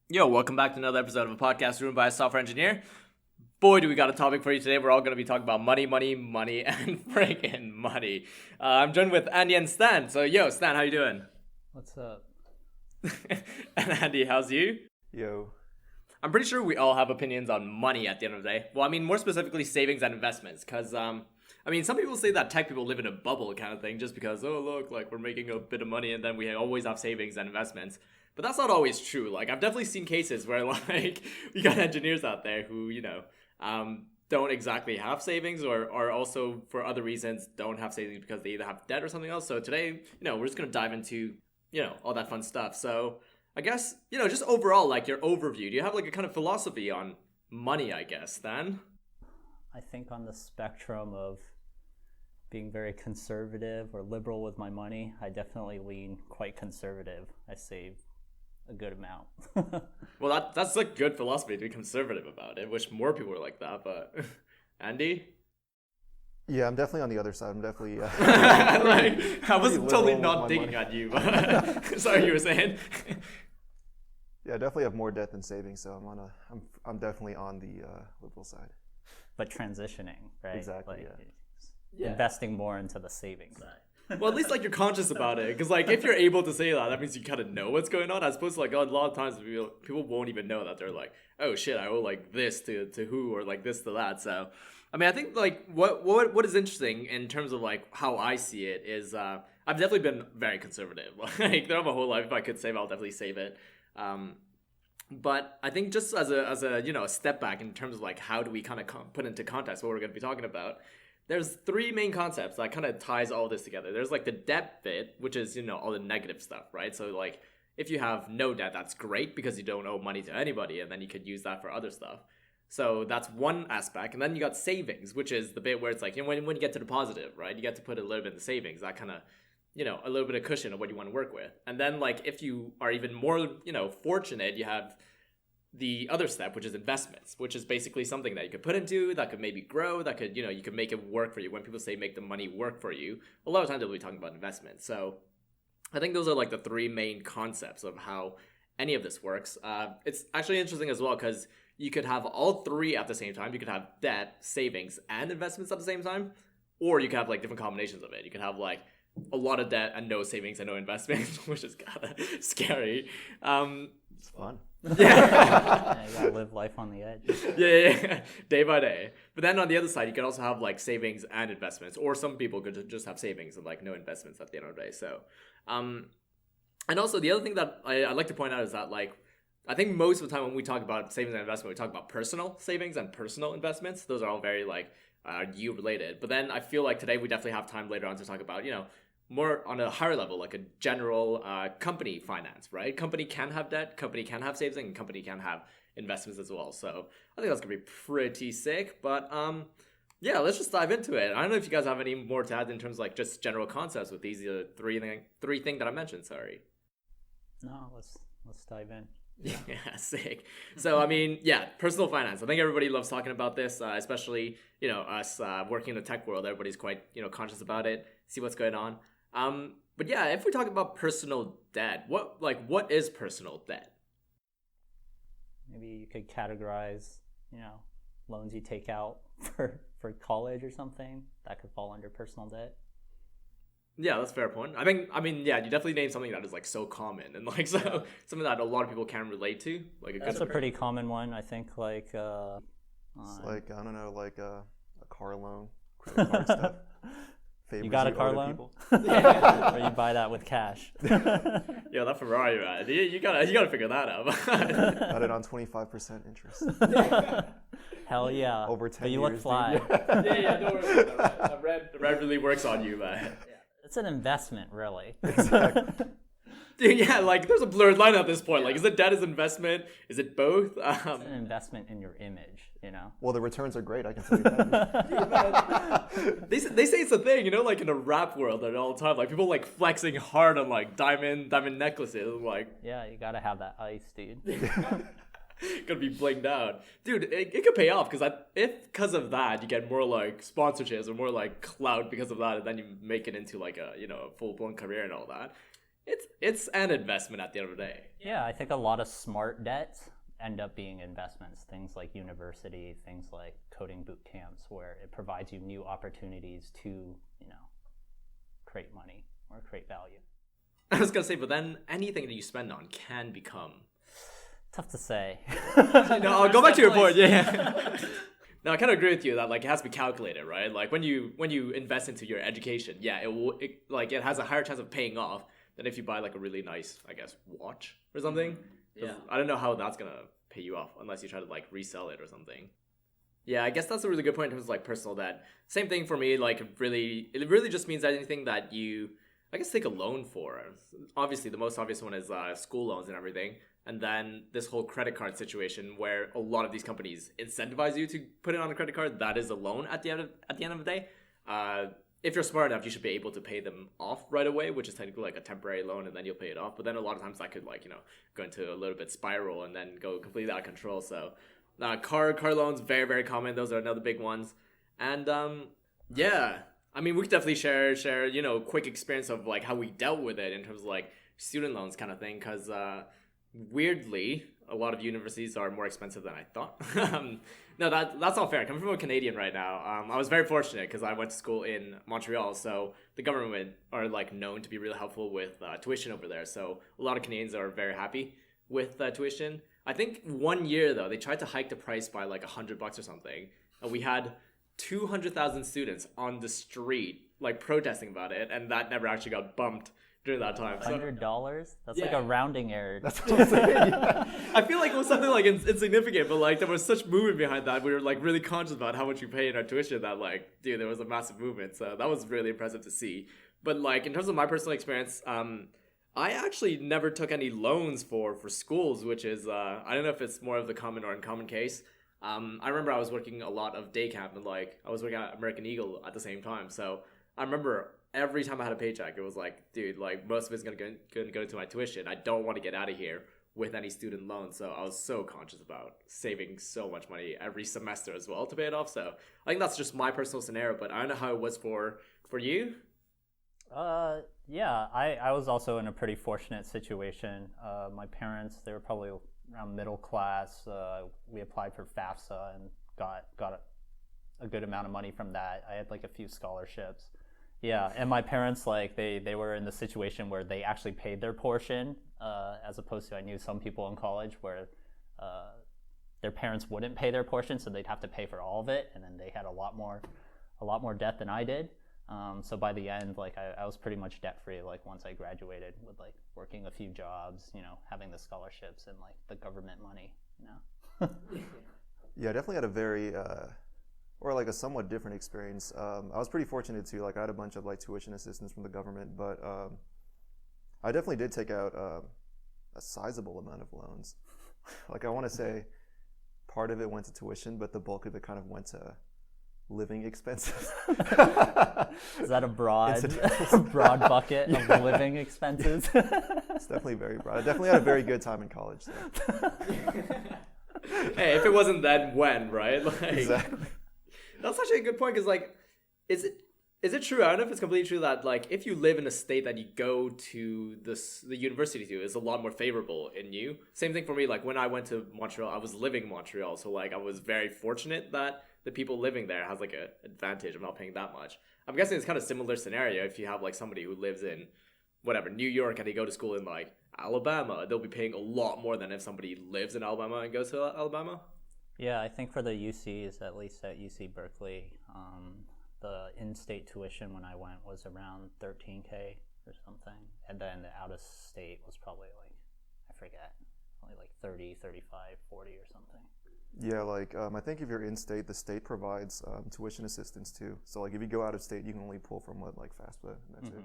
Yo, welcome back to another episode of a podcast ruined by a software engineer. Boy, do we got a topic for you today. We're all going to be talking about money, and freaking money. I'm joined with Andy and Stan. So, yo, Stan, how you doing? What's up? And Andy, how's you? Yo. I'm pretty sure we all have opinions on money at the end of the day. Well, I mean, more specifically, savings and investments. Because, some people say that tech people live in a bubble kind of thing just because, oh, look, like we're making a bit of money and then we always have savings and investments. But that's not always true. Like, I've definitely seen cases where, like, we got engineers out there who, don't exactly have savings or also for other reasons don't have savings because they either have debt or something else. So today, we're just going to dive into, all that fun stuff. So I guess, just overall, like your overview, do you have like a kind of philosophy on money, I guess, then? I think on the spectrum of being very conservative or liberal with my money, I definitely lean quite conservative. I save a good amount. Well, that's a good philosophy to be conservative about it. Wish more people were like that, but Andy? Yeah, I'm definitely on the other side. I'm definitely like, I was totally not digging at you, but sorry, you were saying. Yeah, I definitely have more debt than savings, so I'm definitely on the liberal side. But transitioning, right? Exactly. Like, Yeah. Investing more into the savings side. Well, at least like you're conscious about it, because like if you're able to say that, that means you kind of know what's going on. As opposed to like a lot of times people won't even know that they're like, oh shit, I owe like this to who or like this to that. So, I mean, I think like what is interesting in terms of like how I see it is I've definitely been very conservative. Like throughout my whole life, if I could save, I'll definitely save it. But I think just as a a step back in terms of like how do we kind of put into context what we're going to be talking about. There's three main concepts that kind of ties all this together. There's like the debt bit, which is, all the negative stuff, right? So like if you have no debt, that's great because you don't owe money to anybody and then you could use that for other stuff. So that's one aspect. And then you got savings, which is the bit where it's like, when you get to the positive, right? You get to put a little bit in the savings, that kind of, a little bit of cushion of what you want to work with. And then like if you are even more, fortunate, you have the other step, which is investments, which is basically something that you could put into that could maybe grow, that could, you could make it work for you. When people say make the money work for you, a lot of times they'll be talking about investments. So I think those are like the three main concepts of how any of this works. It's actually interesting as well because you could have all three at the same time. You could have debt, savings, and investments at the same time, or you could have like different combinations of it. You could have like a lot of debt and no savings and no investments, which is kind of scary. It's fun. Yeah, you gotta live life on the edge. Yeah, day by day. But then on the other side, you can also have like savings and investments, or some people could just have savings and like no investments at the end of the day. So, and also the other thing that I'd like to point out is that like I think most of the time when we talk about savings and investment, we talk about personal savings and personal investments. Those are all very like you related. But then I feel like today we definitely have time later on to talk about more on a higher level, like a general company finance, right? Company can have debt, company can have savings, and company can have investments as well. So I think that's gonna be pretty sick. But yeah, let's just dive into it. I don't know if you guys have any more to add in terms of like just general concepts with these three things that I mentioned. Sorry. No, let's dive in. Yeah, sick. So I mean, yeah, personal finance. I think everybody loves talking about this, especially us working in the tech world. Everybody's quite conscious about it. See what's going on. But yeah, if we talk about personal debt, what is personal debt? Maybe you could categorize, loans you take out for college or something. That could fall under personal debt. Yeah, that's a fair point. I mean, yeah, you definitely named something that is like so common and like so something that a lot of people can relate to. Like that's a pretty common one, I think. Like, it's like I don't know, like a car loan, credit card stuff. You got a car loan? Or you buy that with cash? Yeah, that Ferrari, man. You gotta figure that out. Got it on 25% interest. Hell yeah! Over 10 but you years. look fly. Yeah, don't worry about that. The red really works on you, man. It's an investment, really. Exactly. Dude, yeah, like there's a blurred line at this point. Like, is it debt? Is it investment? Is it both? It's an investment in your image, Well, the returns are great. I can tell you that. They say it's a thing, like in the rap world at all the time. Like people like flexing hard on like diamond necklaces. Like, yeah, you gotta have that ice, dude. Gonna be blinged out, dude. It could pay off because because of that you get more like sponsorships or more like clout because of that, and then you make it into like a full blown career and all that. it's an investment at the end of the day. Yeah, I think a lot of smart debts end up being investments. Things like university, things like coding boot camps, where it provides you new opportunities to, create money or create value. I was gonna say, but then anything that you spend on can become. Tough to say. No, I'll go back to your point. Yeah. No, I kind of agree with you that like it has to be calculated, right? Like when you invest into your education, yeah, it has a higher chance of paying off than if you buy like a really nice, I guess, watch or something. Yeah. I don't know how that's gonna pay you off unless you try to like resell it or something. Yeah, I guess that's a really good point in terms of like personal debt. Same thing for me. Like it really just means anything that you, I guess, take a loan for. Obviously, the most obvious one is school loans and everything. And then this whole credit card situation where a lot of these companies incentivize you to put it on a credit card. That is a loan at the end of the day. If you're smart enough, you should be able to pay them off right away, which is technically like a temporary loan, and then you'll pay it off. But then a lot of times that could go into a little bit spiral and then go completely out of control. So car loans, very, very common. Those are another big ones. And yeah, I mean, we could definitely share quick experience of like how we dealt with it in terms of like student loans kind of thing, because weirdly, a lot of universities are more expensive than I thought. No, that's not fair. Coming from a Canadian right now, I was very fortunate because I went to school in Montreal, so the government are like known to be really helpful with tuition over there. So a lot of Canadians are very happy with tuition. I think 1 year though, they tried to hike the price by like $100 or something, and we had 200,000 students on the street like protesting about it, and that never actually got bumped during that time. $100? That's like a rounding error. That's what I'm saying. Yeah. I feel like it was something like insignificant, but like there was such movement behind that. We were like really conscious about how much we pay in our tuition that like, dude, there was a massive movement. So that was really impressive to see. But like in terms of my personal experience, I actually never took any loans for schools, which is I don't know if it's more of the common or uncommon case. I remember I was working a lot of day camp, and like I was working at American Eagle at the same time. So I remember every time I had a paycheck, it was like, dude, like most of it's gonna go into my tuition. I don't want to get out of here with any student loans. So I was so conscious about saving so much money every semester as well to pay it off. So I think that's just my personal scenario, but I don't know how it was for you. Yeah, I was also in a pretty fortunate situation. My parents, they were probably around middle class. We applied for FAFSA and got a good amount of money from that. I had like a few scholarships. Yeah, and my parents, like, they were in the situation where they actually paid their portion, as opposed to I knew some people in college where their parents wouldn't pay their portion, so they'd have to pay for all of it, and then they had a lot more debt than I did. So by the end, like, I was pretty much debt-free, like, once I graduated with, like, working a few jobs, having the scholarships and, like, the government money, Yeah, I definitely had a very... or like a somewhat different experience. I was pretty fortunate too. Like I had a bunch of like tuition assistance from the government, but I definitely did take out a sizable amount of loans. Like I want to say part of it went to tuition, but the bulk of it kind of went to living expenses. Is that a broad bucket of living expenses? It's definitely very broad. I definitely had a very good time in college. So. Hey, if it wasn't then, when, right? Like, exactly. That's actually a good point, because like, is it true? I don't know if it's completely true that like if you live in a state that you go to the university to, is a lot more favorable in you. Same thing for me. Like when I went to Montreal, I was living in Montreal, so like I was very fortunate that the people living there has like an advantage of not paying that much. I'm guessing it's kind of similar scenario if you have like somebody who lives in whatever New York and they go to school in like Alabama, they'll be paying a lot more than if somebody lives in Alabama and goes to Alabama. Yeah, I think for the UCs, at least at UC Berkeley, the in-state tuition when I went was around $13K or something. And then the out-of-state was probably like, I forget, only like 30, 35, 40 or something. Yeah, like I think if you're in-state, the state provides tuition assistance too. So like if you go out of state, you can only pull from what like FAFSA, and that's it.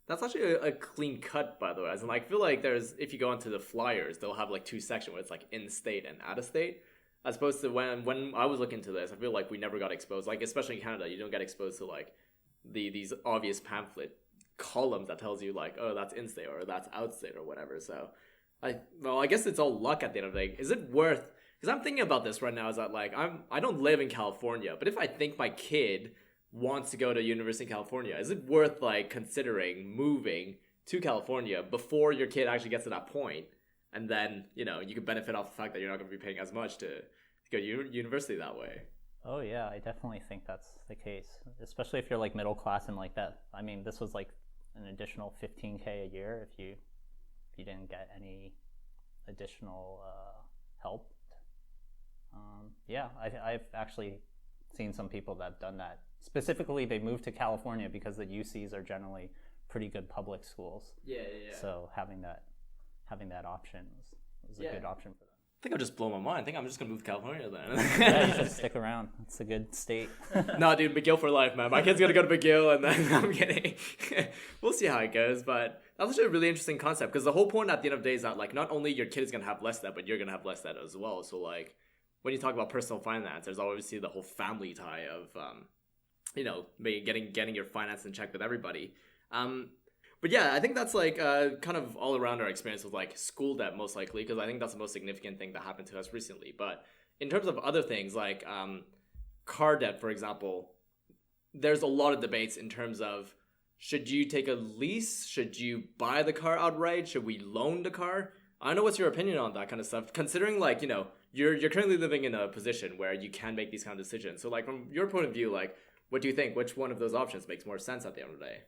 That's actually a clean cut, by the way. As in, like, I feel like if you go into the flyers, they'll have like two sections where it's like in-state and out-of-state. As opposed to when I was looking into this, I feel like we never got exposed. Like, especially in Canada, you don't get exposed to like these obvious pamphlet columns that tells you like, oh, that's in-state or that's out-state or whatever. So, I guess it's all luck at the end of the day. Is it worth? Because I'm thinking about this right now. Is that like I don't live in California, but if I think my kid wants to go to university in California, is it worth like considering moving to California before your kid actually gets to that point, and then you could benefit off the fact that you're not going to be paying as much to go to university that way. Oh yeah, I definitely think that's the case, especially if you're like middle class and like that. I mean, this was like an additional $15K a year if you didn't get any additional help. Yeah, I've actually seen some people that have done that. Specifically, they moved to California because the UCs are generally pretty good public schools. Yeah. So having that option was a good option for them. I think I'll just blow my mind. I think I'm just gonna move to California then. Yeah, you should stick around. It's a good state. No, dude, McGill for life, man. My kid's gonna go to McGill, and then I'm kidding. We'll see how it goes, but that's actually a really interesting concept because the whole point at the end of the day is that like not only your kid is gonna have less debt, but you're gonna have less debt as well. So like when you talk about personal finance, there's obviously the whole family tie of maybe getting your finance in check with everybody. But yeah, I think that's like kind of all around our experience with like school debt most likely, because I think that's the most significant thing that happened to us recently. But in terms of other things like car debt, for example, there's a lot of debates in terms of should you take a lease? Should you buy the car outright? Should we loan the car? I don't know what's your opinion on that kind of stuff, considering like, you're currently living in a position where you can make these kind of decisions. So like from your point of view, like what do you think? Which one of those options makes more sense at the end of the day?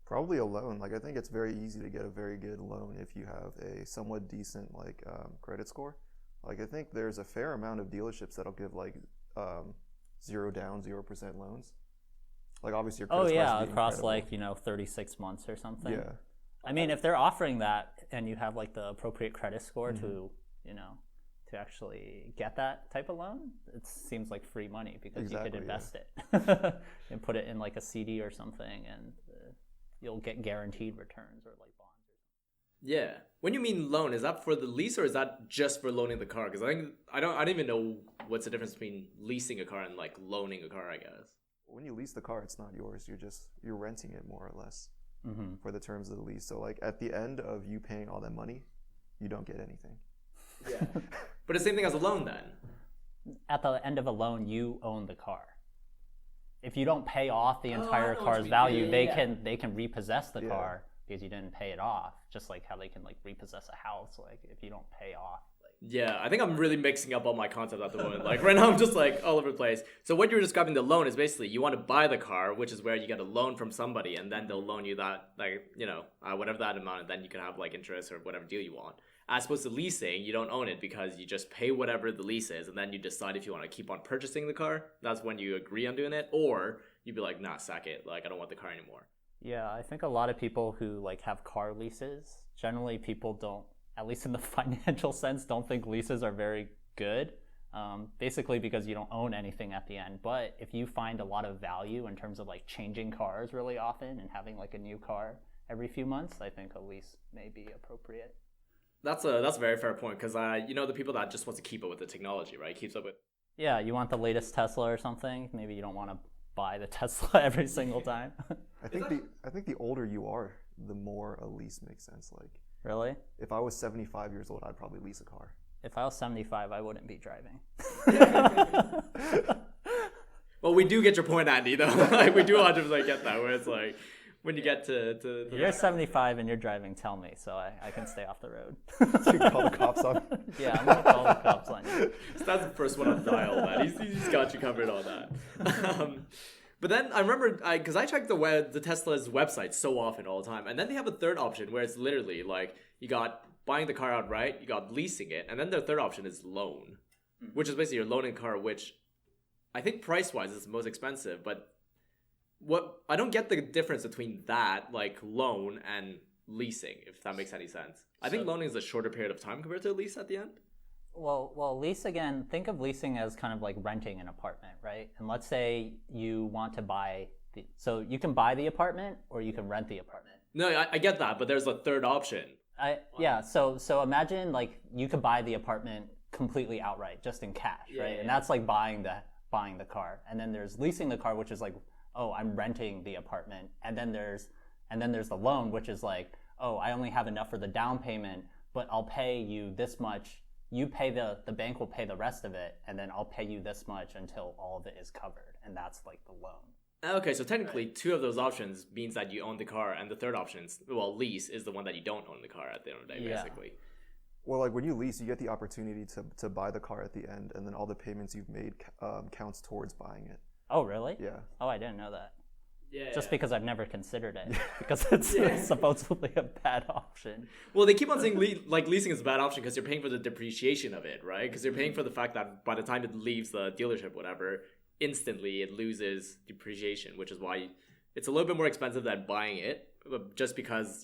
Probably a loan. Like I think it's very easy to get a very good loan if you have a somewhat decent credit score. Like I think there's a fair amount of dealerships that'll give like 0 down, 0% loans. Like obviously your credit score has to be across incredible. like 36 months or something. Yeah. I mean, if they're offering that and you have like the appropriate credit score to actually get that type of loan, it seems like free money because you could invest it and put it in like a CD or something, and you'll get guaranteed returns or like bonds. Yeah. When you mean loan, is that for the lease or is that just for loaning the car? Because I don't even know what's the difference between leasing a car and like loaning a car, I guess. When you lease the car, it's not yours. You're renting it more or less for the terms of the lease. So like at the end of you paying all that money, you don't get anything. Yeah. But the same thing as a loan then. At the end of a loan, you own the car. If you don't pay off the entire I know what car's you mean. value, Yeah. they can repossess the car because you didn't pay it off. Just like how they can like repossess a house, like if you don't pay off. Yeah, I think I'm really mixing up all my concepts at the moment. Like right now, I'm just like all over the place. So what you're describing the loan is basically you want to buy the car, which is where you get a loan from somebody, and then they'll loan you that whatever that amount, and then you can have like interest or whatever deal you want. As opposed to leasing, you don't own it because you just pay whatever the lease is, and then you decide if you want to keep on purchasing the car. That's when you agree on doing it, or you'd be like, nah, sack it. Like I don't want the car anymore. Yeah, I think a lot of people who like have car leases, generally people don't, at least in the financial sense, don't think leases are very good. Basically because you don't own anything at the end. But if you find a lot of value in terms of like changing cars really often and having like a new car every few months, I think a lease may be appropriate. That's a very fair point because the people that just wants to keep up with the technology, right? Keeps up with. Yeah, you want the latest Tesla or something. Maybe you don't want to buy the Tesla every single time. I think the older you are, the more a lease makes sense. Like really? If I was 75 years old, I'd probably lease a car. If I was 75, I wouldn't be driving. Well, we do get your point, Andy, though. Like, we do 100% get that, where it's like, when you get to you're 75 and you're driving, tell me, so I can stay off the road. So you can call the cops on you? Yeah, I'm going to call the cops on you. So that's the first one on dial, man. He's got you covered on that. But then I remember, because I checked the Tesla's website so often all the time, and then they have a third option where it's literally like, you got buying the car outright, you got leasing it, and then their third option is loan, which is basically you're loaning a car, which I think price-wise is the most expensive, but what I don't get the difference between that, like loan and leasing, if that makes any sense. I think loaning is a shorter period of time compared to a lease at the end. Well, lease again, think of leasing as kind of like renting an apartment, right? And let's say you want to buy, so you can buy the apartment or you can rent the apartment. No, I get that, but there's a third option. Yeah, so imagine like you could buy the apartment completely outright, just in cash, right? Yeah. And that's like buying the car. And then there's leasing the car, which is like, oh, I'm renting the apartment. And then there's the loan, which is like, oh, I only have enough for the down payment, but I'll pay you this much. You pay the bank will pay the rest of it, and then I'll pay you this much until all of it is covered. And that's like the loan. Okay, so technically, two of those options means that you own the car, and the third option, well, lease, is the one that you don't own the car at the end of the day, Yeah. basically. Well, like when you lease, you get the opportunity to buy the car at the end, and then all the payments you've made counts towards buying it. Oh, really? Yeah. Oh, I didn't know that. Yeah. Just because I've never considered it, because it's supposedly a bad option. Well, they keep on saying leasing is a bad option because you're paying for the depreciation of it, right? Because you're paying for the fact that by the time it leaves the dealership, whatever, instantly it loses depreciation, which is why it's a little bit more expensive than buying it, just because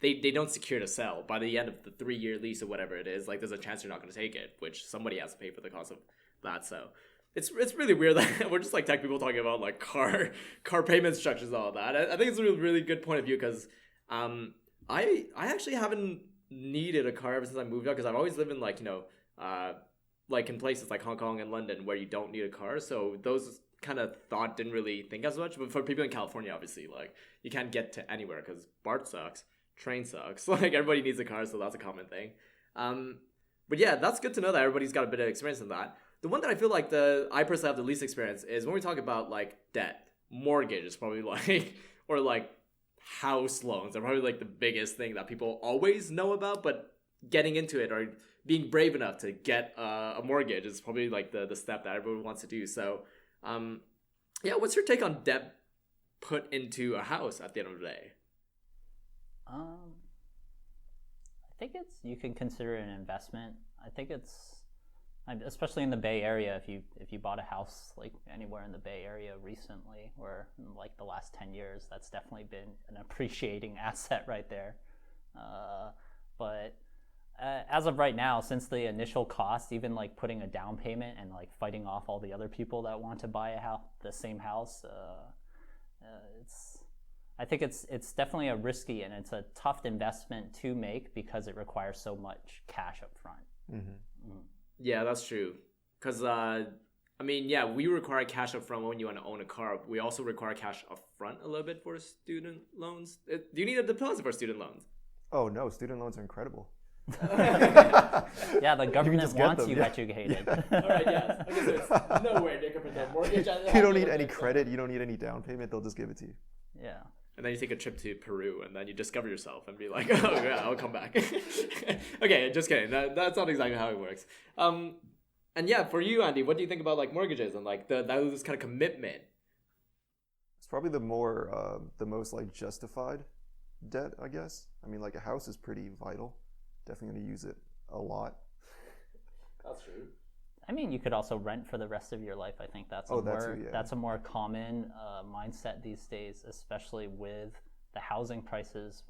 they don't secure to sell by the end of the 3-year lease or whatever it is. Like, there's a chance you're not going to take it, which somebody has to pay for the cost of that. So it's really weird that we're just like tech people talking about like car payment structures and all that. I think it's a really good point of view because I actually haven't needed a car ever since I moved out, because I've always lived in like like in places like Hong Kong and London where you don't need a car. So those kind of didn't really think as much. But for people in California, obviously, like you can't get to anywhere because BART sucks, train sucks. Like everybody needs a car, so that's a common thing. But yeah, that's good to know that everybody's got a bit of experience in that. The one that I feel like I personally have the least experience is when we talk about like debt, mortgage is probably like, or like house loans are probably like the biggest thing that people always know about, but getting into it or being brave enough to get a mortgage is probably like the step that everyone wants to do. So, yeah, what's your take on debt put into a house at the end of the day? I think you can consider it an investment. I think especially in the Bay Area, if you bought a house like anywhere in the Bay Area recently or in like the last 10 years, that's definitely been an appreciating asset right there. But as of right now, since the initial cost, even like putting a down payment and like fighting off all the other people that want to buy the same house, I think it's definitely a risky and it's a tough investment to make because it requires so much cash up front. Mm-hmm. Mm. Yeah, that's true. Because, I mean, yeah, we require cash up front when you want to own a car. We also require cash up front a little bit for student loans. Do you need a deposit for student loans? Oh, no. Student loans are incredible. Yeah, the government wants you educated. All right, yeah. I guess there's nowhere near compared to a mortgage. You don't need any credit. You don't need any down payment. They'll just give it to you. Yeah. And then you take a trip to Peru, and then you discover yourself and be like, oh, yeah, I'll come back. Okay, just kidding. That's not exactly how it works. And yeah, for you, Andy, what do you think about like mortgages and like this kind of commitment? It's probably the most like justified debt, I guess. I mean, like a house is pretty vital. Definitely going to use it a lot. That's true. I mean, you could also rent for the rest of your life. I think that's a more common mindset these days, especially with the housing prices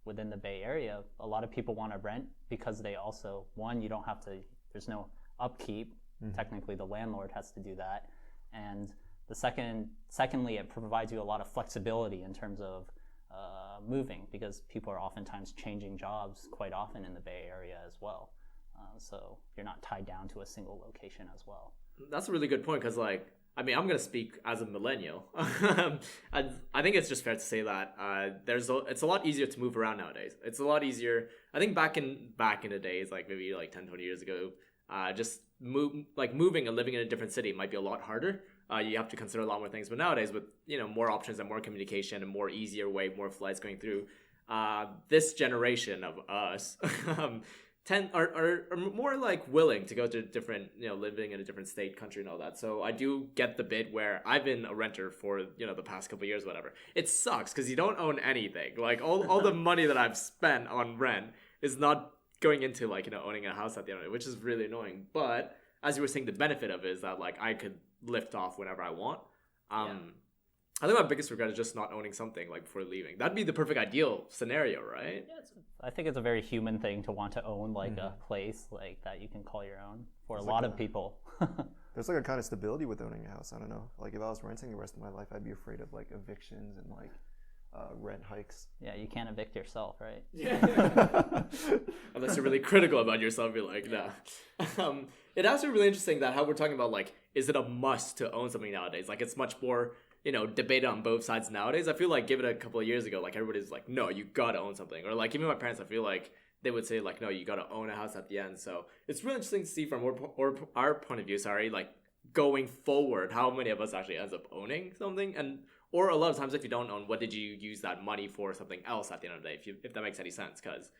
within the Bay Area. A lot of people want to rent because they also, one, you don't have to, there's no upkeep. Mm-hmm. Technically, the landlord has to do that. And secondly, it provides you a lot of flexibility in terms of moving, because people are oftentimes changing jobs quite often in the Bay Area as well. So you're not tied down to a single location as well. That's a really good point because, like, I mean, I'm going to speak as a millennial. I think it's just fair to say that it's a lot easier to move around nowadays. It's a lot easier. I think back in the days, like maybe like 10, 20 years ago, just moving and living in a different city might be a lot harder. You have to consider a lot more things. But nowadays, with more options and more communication and more easier way, more flights going through, this generation of us are more like willing to go to different, living in a different state, country, and all that. So I do get the bit where I've been a renter for the past couple of years, whatever. It sucks because you don't own anything. Like all the money that I've spent on rent is not going into like owning a house at the end of it, which is really annoying. But as you were saying, the benefit of it is that like I could lift off whenever I want. I think my biggest regret is just not owning something like before leaving. That'd be the perfect ideal scenario, right? Yeah, I think it's a very human thing to want to own like a place like that you can call your own for a lot of people. There's like a kind of stability with owning a house. I don't know. Like if I was renting the rest of my life, I'd be afraid of like evictions and like rent hikes. Yeah, you can't evict yourself, right? Yeah. Unless you're really critical about yourself, you're like, nah. It actually really interesting that how we're talking about like, is it a must to own something nowadays? Like it's much more debated on both sides nowadays. I feel like give it a couple of years ago, like everybody's like, no, you gotta own something. Or like even my parents, I feel like they would say like, no, you gotta own a house at the end. So it's really interesting to see from our point of view, like going forward, how many of us actually ends up owning something? And or a lot of times, if you don't own, what did you use that money for? Something else at the end of the day, if that makes any sense, because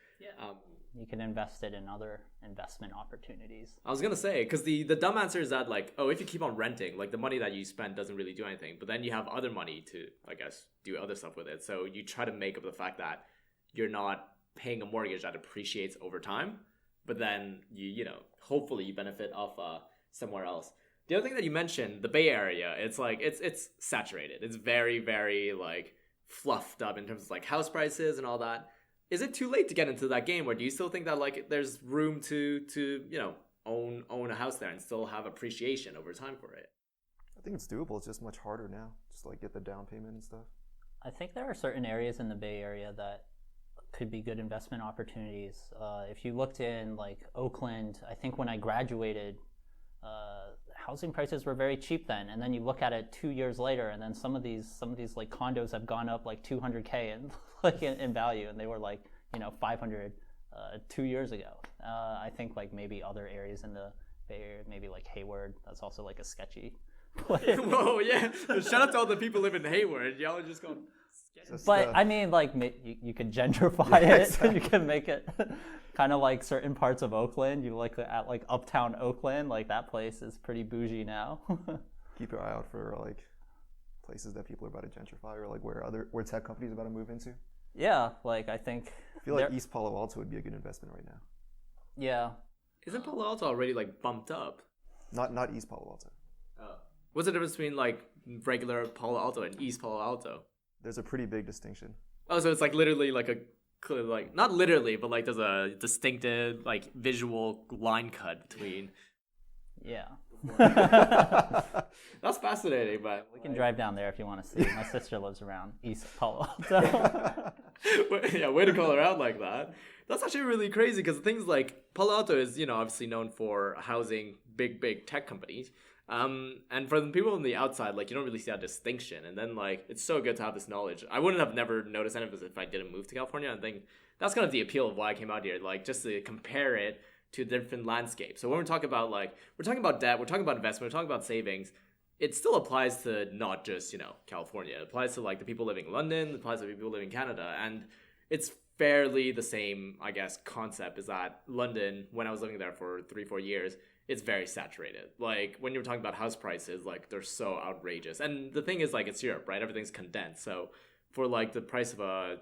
you can invest it in other investment opportunities. I was gonna say, because the dumb answer is that like, oh, if you keep on renting, like the money that you spend doesn't really do anything, but then you have other money to, I guess, do other stuff with it. So you try to make up the fact that you're not paying a mortgage that appreciates over time, but then you know, hopefully you benefit off somewhere else. The other thing that you mentioned, the Bay Area, it's like it's saturated. It's very, very like fluffed up in terms of like house prices and all that. Is it too late to get into that game, or do you still think that like there's room to you know, own a house there and still have appreciation over time for it? I think it's doable. It's just much harder now. Just like get the down payment and stuff. I think there are certain areas in the Bay Area that could be good investment opportunities. If you looked in like Oakland, I think when I graduated, housing prices were very cheap then, and then you look at it 2 years later, and then some of these like condos have gone up like 200K in like in value, and they were like, you know, 500 2 years ago. I think like maybe other areas in the Bay Area, maybe like Hayward, that's also like a sketchy place. Whoa, yeah! Shout out to all the people who live in Hayward. Y'all are just going. But I mean, like you could gentrify it. Exactly. You can make it kind of like certain parts of Oakland. You like at like uptown Oakland, like that place is pretty bougie now. Keep your eye out for like places that people are about to gentrify, or like where tech companies are about to move into. Yeah, like I feel like East Palo Alto would be a good investment right now. Yeah. Isn't Palo Alto already like bumped up? Not East Palo Alto. Oh. What's the difference between like regular Palo Alto and East Palo Alto? There's a pretty big distinction. Oh, so it's like literally like not literally, but like there's a distinctive like visual line cut between. Yeah. That's fascinating, but we can drive down there if you want to see. My sister lives around East Palo Alto. Yeah, way to call her out like that. That's actually really crazy, because things like Palo Alto is, you know, obviously known for housing big tech companies. And for the people on the outside, like, you don't really see that distinction. And then, like, it's so good to have this knowledge. I wouldn't have never noticed any of this if I didn't move to California. I think that's kind of the appeal of why I came out here, like, just to compare it to different landscapes. So when we're talking about, like, we're talking about debt, we're talking about investment, we're talking about savings, it still applies to not just, you know, California. It applies to, like, the people living in London, it applies to the people living in Canada. And it's fairly the same, I guess, concept, is that London, when I was living there for 3-4 years, it's very saturated. Like, when you're talking about house prices, like, they're so outrageous. And the thing is, like, it's Europe, right? Everything's condensed. So for, like, the price of a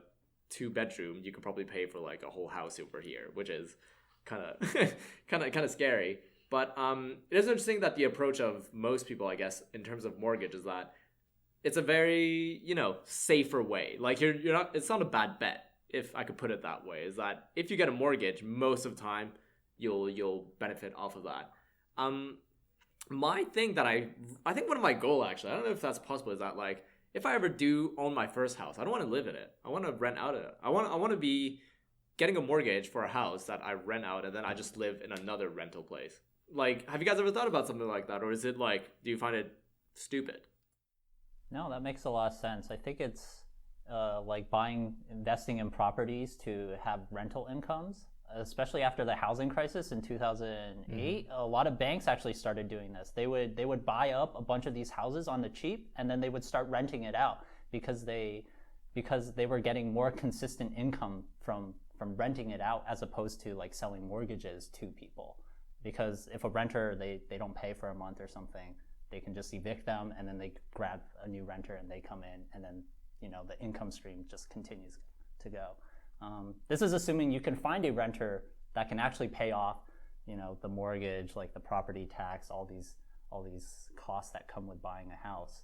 2-bedroom, you could probably pay for, like, a whole house over here, which is kind of scary. But it is interesting that the approach of most people, I guess, in terms of mortgage, is that it's a very, you know, safer way. Like, you're not, it's not a bad bet, if I could put it that way, is that if you get a mortgage, most of the time, you'll benefit off of that. My thing that I think one of my goals, actually, I don't know if that's possible, is that, like, if I ever do own my first house, I don't want to live in it. I want to rent out of it. I want to be getting a mortgage for a house that I rent out, and then I just live in another rental place. Like, have you guys ever thought about something like that, or is it like, do you find it stupid? No, that makes a lot of sense. I think it's like investing in properties to have rental incomes. Especially after the housing crisis in 2008, a lot of banks actually started doing this. They would buy up a bunch of these houses on the cheap, and then they would start renting it out because they were getting more consistent income from renting it out, as opposed to like selling mortgages to people. Because if a renter, they don't pay for a month or something, they can just evict them, and then they grab a new renter and they come in, and then, you know, the income stream just continues to go. This is assuming you can find a renter that can actually pay off, you know, the mortgage, like the property tax, all these costs that come with buying a house.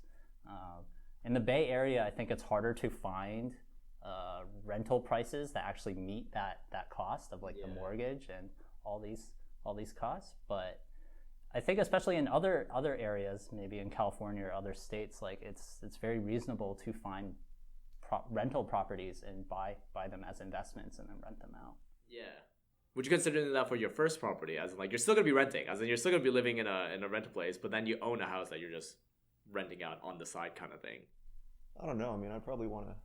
In the Bay Area, I think it's harder to find rental prices that actually meet that cost of, like, the mortgage and all these costs. But I think especially in other areas, maybe in California or other states, like it's very reasonable to find rental properties and buy them as investments and then rent them out. Yeah. Would you consider doing that for your first property? As in, like, you're still gonna be renting, as in you're still gonna be living in a rental place, but then you own a house that you're just renting out on the side, kind of thing. I don't know. I mean, I'd probably want to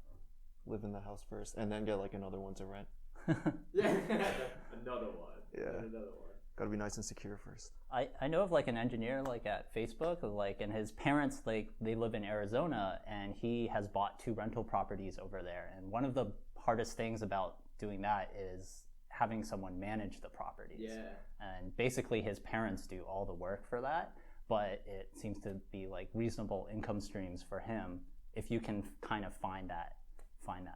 live in the house first and then get like another one to rent. Yeah, another one. Yeah. Another one. Got to be nice and secure first. I know of like an engineer like at Facebook, like, and his parents, like, they live in Arizona, and he has bought 2 rental properties over there. And one of the hardest things about doing that is having someone manage the properties. Yeah. And basically his parents do all the work for that, but it seems to be like reasonable income streams for him if you can kind of find that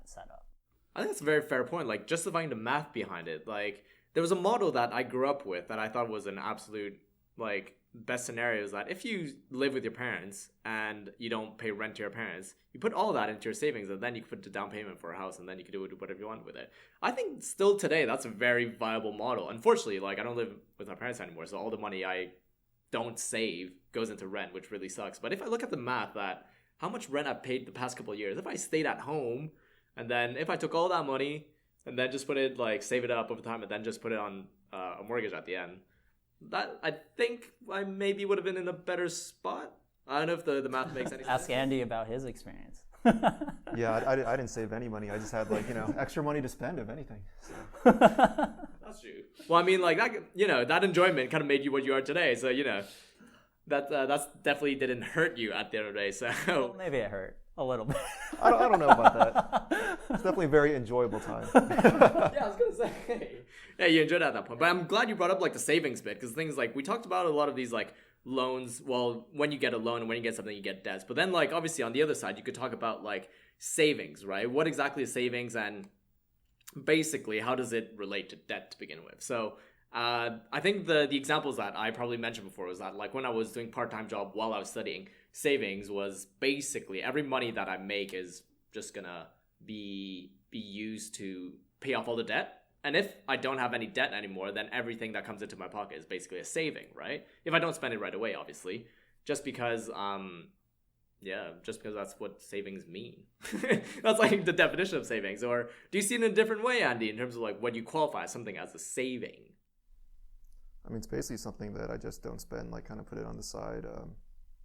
setup. I think that's a very fair point. Like, justifying the math behind it. Like, there was a model that I grew up with that I thought was an absolute, like, best scenario is that if you live with your parents and you don't pay rent to your parents, you put all that into your savings, and then you can put the down payment for a house, and then you can do whatever you want with it. I think still today that's a very viable model. Unfortunately, like, I don't live with my parents anymore, so all the money I don't save goes into rent, which really sucks. But if I look at the math that how much rent I've paid the past couple of years, if I stayed at home and then if I took all that money and then just put it, like, save it up over time and then just put it on a mortgage at the end, that I think I maybe would have been in a better spot. I don't know if the math makes any sense. Ask Andy about his experience. Yeah, I didn't save any money. I just had, like, extra money to spend, if anything. So. That's true. Well, I mean, like, that, that enjoyment kind of made you what you are today. So, that's definitely didn't hurt you at the end of the day. So Well, maybe it hurt a little bit. I don't know about that. It's definitely a very enjoyable time. Yeah, I was gonna say. Yeah, you enjoyed it at that point. But I'm glad you brought up, like, the savings bit, because things like we talked about a lot of these, like, loans. Well, when you get a loan and when you get something, you get debts. But then, like, obviously on the other side, you could talk about, like, savings, right? What exactly is savings, and basically how does it relate to debt to begin with? So I think the examples that I probably mentioned before was that, like, when I was doing part-time job while I was studying, savings was basically every money that I make is just gonna be used to pay off all the debt. And if I don't have any debt anymore, then everything that comes into my pocket is basically a saving, right? If I don't spend it right away, obviously, just because that's what savings mean. That's, like, the definition of savings. Or do you see it in a different way, Andy, in terms of, like, what you qualify as something as a saving? I mean, it's basically something that I just don't spend, like, kind of put it on the side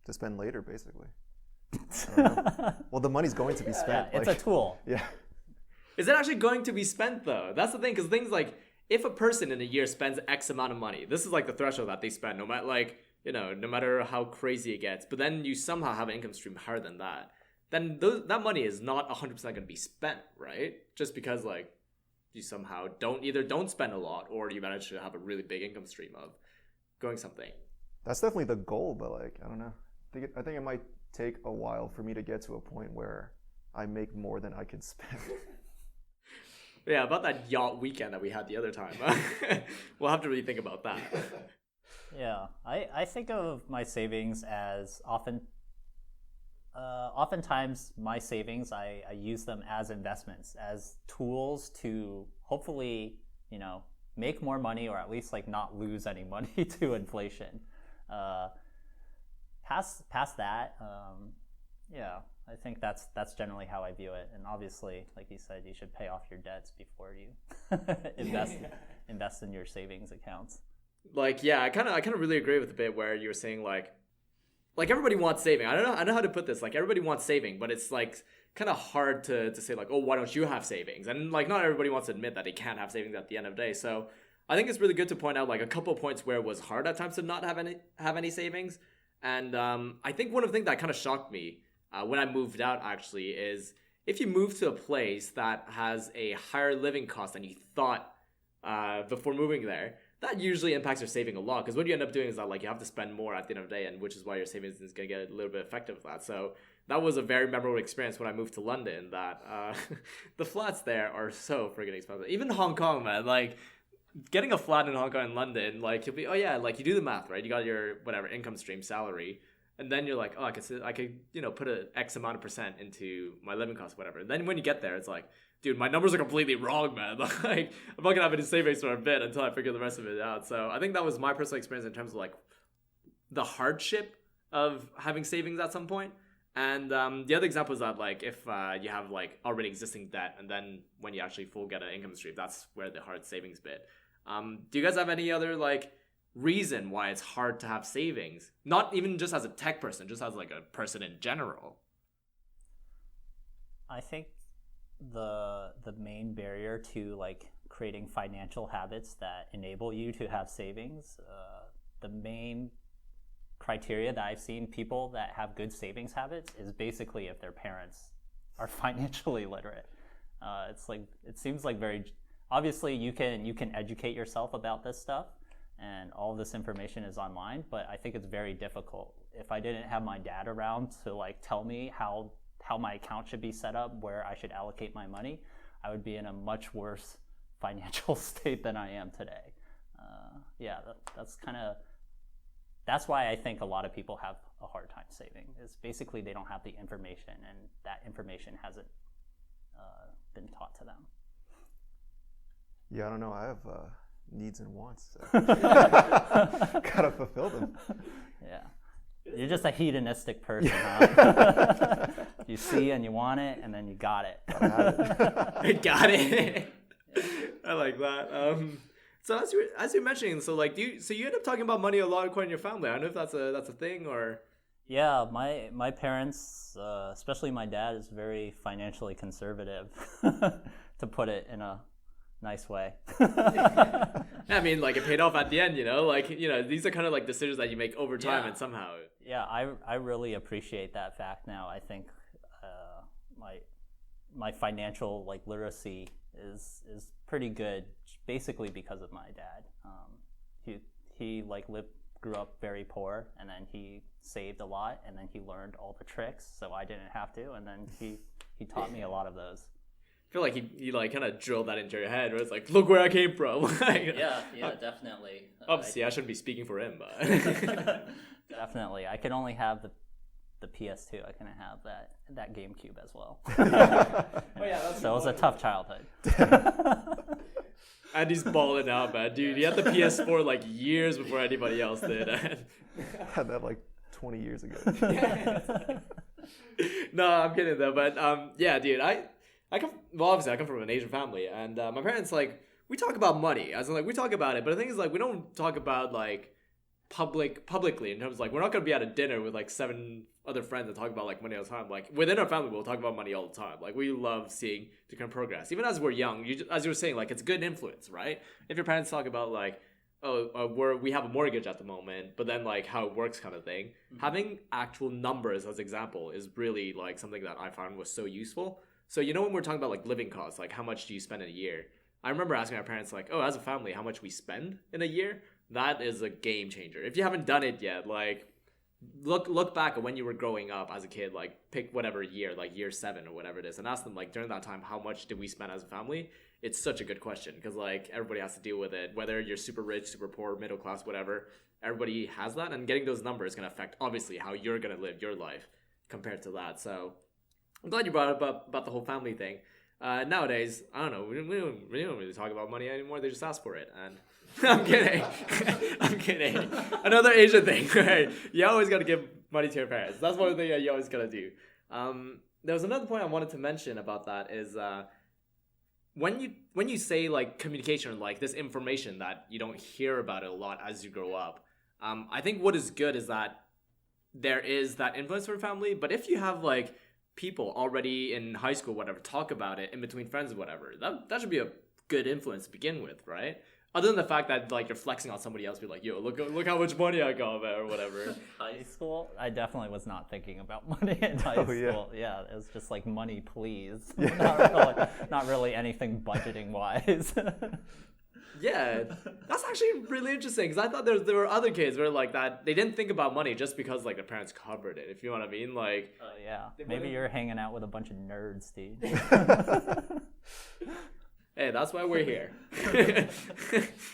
to spend later, basically. I don't know. Well, the money's going to be spent. It's a tool. Yeah. Is it actually going to be spent, though? That's the thing, because things like, if a person in a year spends X amount of money, this is, like, the threshold that they spend, no matter, like, no matter how crazy it gets, but then you somehow have an income stream higher than that, then that money is not 100% going to be spent, right? Just because, like, you somehow don't spend a lot, or you manage to have a really big income stream of going something. That's definitely the goal, but, like, I don't know. I think it might take a while for me to get to a point where I make more than I could spend. Yeah, about that yacht weekend that we had the other time. We'll have to really think about that. Yeah, I think of my savings as oftentimes my savings, I use them as investments, as tools to hopefully, make more money, or at least, like, not lose any money to inflation. Past that, yeah, I think that's generally how I view it. And obviously, like you said, you should pay off your debts before you invest in your savings accounts. Like, yeah, I kind of really agree with the bit where you were saying, like everybody wants saving. I don't know how to put this. Like, everybody wants saving, but it's, like, kind of hard to say, like, oh, why don't you have savings? And, like, not everybody wants to admit that they can't have savings at the end of the day. So I think it's really good to point out, like, a couple of points where it was hard at times to not have any savings. And I think one of the things that kind of shocked me when I moved out, actually, is if you move to a place that has a higher living cost than you thought before moving there, that usually impacts your saving a lot, because what you end up doing is that, like, you have to spend more at the end of the day, and which is why your savings is going to get a little bit effective with that. So that was a very memorable experience when I moved to London, that the flats there are so friggin' expensive. Even Hong Kong, man, like, getting a flat in Hong Kong and London, like, you'll be, oh yeah, like, you do the math, right? You got your whatever income stream, salary, and then you're like, oh, I could put a X amount of percent into my living costs, whatever. And then when you get there, it's like, dude, my numbers are completely wrong, man. Like, I'm not gonna have any savings for a bit until I figure the rest of it out. So I think that was my personal experience in terms of, like, the hardship of having savings at some point. And the other example is that, like, if you have, like, already existing debt, and then when you actually full get an income stream, that's where the hard savings bit. Do you guys have any other, like, reason why it's hard to have savings? Not even just as a tech person, just as, like, a person in general. I think the main barrier to, like, creating financial habits that enable you to have savings. The main criteria that I've seen people that have good savings habits is basically if their parents are financially literate. It seems like very obviously you can educate yourself about this stuff, and all of this information is online, but I think it's very difficult. If I didn't have my dad around to like tell me how my account should be set up, where I should allocate my money, I would be in a much worse financial state than I am today. That's why I think a lot of people have a hard time saving, is basically they don't have the information, and that information hasn't been taught to them. Yeah, I don't know. I have needs and wants, so gotta fulfill them. Yeah. You're just a hedonistic person, huh? You see and you want it, and then you got it. Got it. I like that. So as you're mentioning, so like, you end up talking about money a lot according to your family. I don't know if that's a thing or. Yeah, my parents, especially my dad, is very financially conservative, to put it in a nice way. I mean, like, it paid off at the end, like, these are kind of like decisions that you make over time, and somehow. Yeah, I really appreciate that fact now. I think my financial like literacy is pretty good, basically because of my dad. He like grew up very poor, and then he saved a lot, and then he learned all the tricks, so I didn't have to, and then he taught me a lot of those. I feel like he like kind of drilled that into your head, where it's like, look where I came from. Yeah, definitely. Obviously, I shouldn't be speaking for him, but definitely, I can only have the PS2. I couldn't have that GameCube as well. So it was a tough childhood. And he's balling out, man, dude. He had the PS4 like years before anybody else did. I had that like 20 years ago. No, I'm kidding though. But yeah, dude, obviously I come from an Asian family, and my parents, like, we talk about money, as in like we talk about it, but the thing is, like, we don't talk about like publicly in terms of, like, we're not gonna be at a dinner with like 7 other friends and talk about like money all the time. Like, within our family, we'll talk about money all the time. Like, we love seeing the kind of progress, even as we're young. As you were saying, like, it's good influence, right? If your parents talk about like, we have a mortgage at the moment, but then like how it works kind of thing. Mm-hmm. Having actual numbers as example is really like something that I found was so useful. So when we're talking about like living costs, like how much do you spend in a year? I remember asking our parents like, as a family, how much we spend in a year? That is a game changer. If you haven't done it yet, like, look back at when you were growing up as a kid, like pick whatever year, like year 7 or whatever it is, and ask them like during that time, how much did we spend as a family? It's such a good question, because like everybody has to deal with it, whether you're super rich, super poor, middle class, whatever. Everybody has that, and getting those numbers is going to affect obviously how you're going to live your life compared to that. So I'm glad you brought up about the whole family thing. Nowadays, I don't know, we don't really talk about money anymore. They just ask for it, and I'm kidding. I'm kidding. Another Asian thing, right? You always got to give money to your parents. That's one thing you always got to do. There was another point I wanted to mention about that is when you say like communication, like this information that you don't hear about it a lot as you grow up. I think what is good is that there is that influence from family, but if you have like people already in high school, whatever, talk about it in between friends or whatever, that should be a good influence to begin with, right? Other than the fact that like you're flexing on somebody else, be like, yo, look how much money I got, or whatever. High school, I definitely was not thinking about money in high school. Yeah, it was just like money, please. Yeah. not really anything budgeting wise. Yeah, that's actually really interesting, because I thought there were other kids where like that they didn't think about money just because like their parents covered it, if you know what I mean. Like, yeah, maybe you're hanging out with a bunch of nerds, dude. Hey, that's why we're here. I